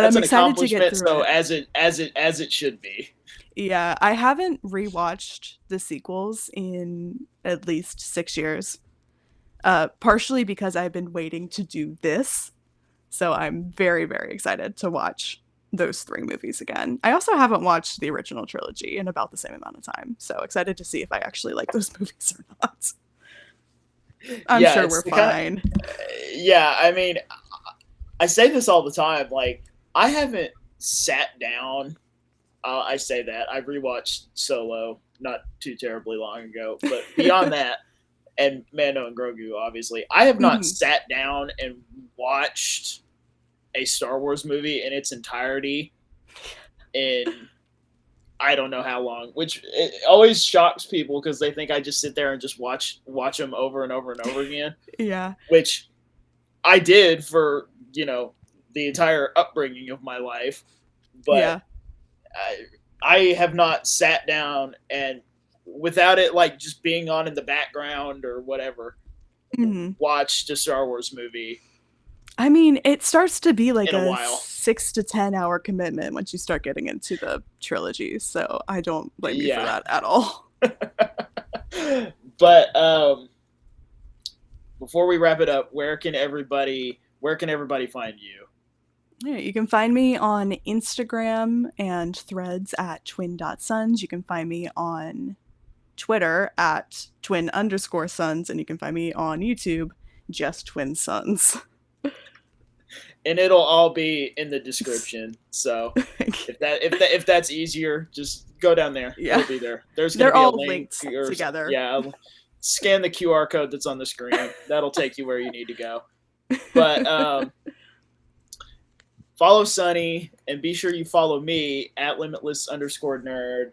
That's I'm an excited to get accomplishment. through So it. as it should be. Yeah, I haven't rewatched the sequels in at least 6 years. Partially because I've been waiting to do this. So I'm very, very excited to watch those 3 movies again. I also haven't watched the original trilogy in about the same amount of time. So excited to see if I actually like those movies or not. I'm sure we're fine. Yeah, I mean, I say this all the time. Like, I haven't sat down. I say that I rewatched Solo not too terribly long ago, but beyond that, and Mando and Grogu, obviously, I have not sat down and watched a Star Wars movie in its entirety in I don't know how long, which it always shocks people because they think I just sit there and just watch them over and over and over again. Yeah. Which I did for, the entire upbringing of my life. But yeah. I have not sat down and without it like just being on in the background or whatever, watched a Star Wars movie. I mean, it starts to be like in a a while. 6 to 10 hour commitment once you start getting into the trilogy. So I don't blame you for that at all. But before we wrap it up, where can everybody find you? Yeah, you can find me on Instagram and Threads at twin.sunns. You can find me on Twitter at twin_sunns, and you can find me on YouTube, just Twin Suns. And it'll all be in the description. So if that's easier, just go down there. Yeah. It'll be there. There's going to They're be a all link linked or together. yeah, scan the QR code that's on the screen. That'll take you where you need to go. But follow Sunny and be sure you follow me at Limitless_nerd.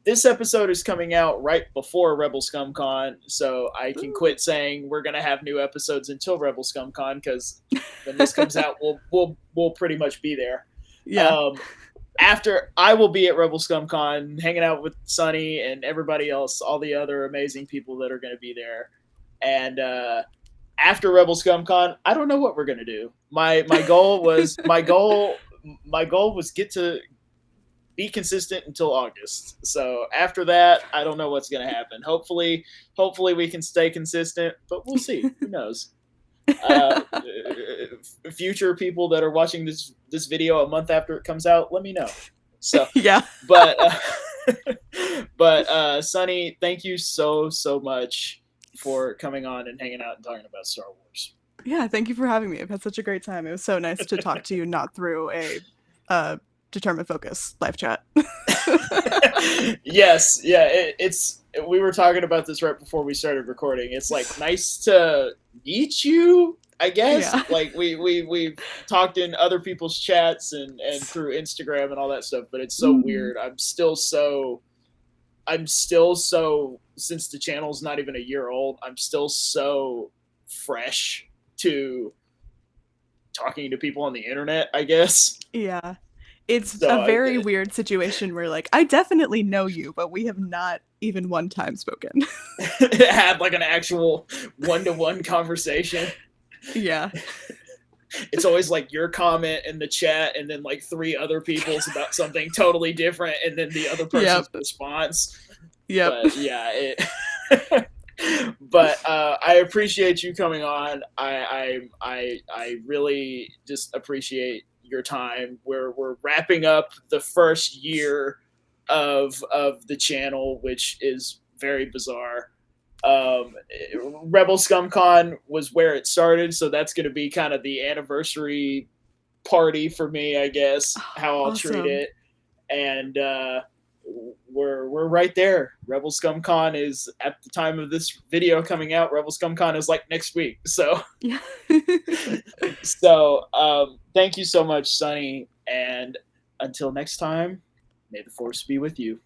This episode is coming out right before Rebel ScumCon, so I can quit saying we're gonna have new episodes until Rebel ScumCon, because when this comes out, we'll pretty much be there. Yeah. After I will be at Rebel ScumCon, hanging out with Sunny and everybody else, all the other amazing people that are going to be there, and after Rebel ScumCon, I don't know what we're gonna do. My goal was get to be consistent until August. So after that, I don't know what's gonna happen. Hopefully we can stay consistent, but we'll see. Who knows? Future people that are watching this video a month after it comes out, let me know. So yeah. But Sunny, thank you so much for coming on and hanging out and talking about Star Wars. Yeah, thank you for having me. I've had such a great time. It was so nice to talk to you, not through a determined focus live chat. Yes, yeah, it's we were talking about this right before we started recording. It's like nice to meet you, I guess. Yeah. Like we've talked in other people's chats and through Instagram and all that stuff, but it's so weird. I'm still so since the channel's not even a year old, I'm still so fresh to talking to people on the internet, I guess. Yeah. It's a very weird situation where, like, I definitely know you, but we have not even one time spoken. Had like an actual one-to-one conversation. Yeah. It's always like your comment in the chat and then like 3 other people's about something totally different and then the other person's response. Yep. But yeah, but I appreciate you coming on. I really just appreciate your time. We're wrapping up the first year of the channel, which is very bizarre. Rebel ScumCon was where it started, so that's going to be kind of the anniversary party for me, I guess, how I'll treat it. And we're right there. Rebel ScumCon is, at the time of this video coming out, Rebel ScumCon is like next week. So yeah. So thank you so much, Sunny, and until next time, may the force be with you.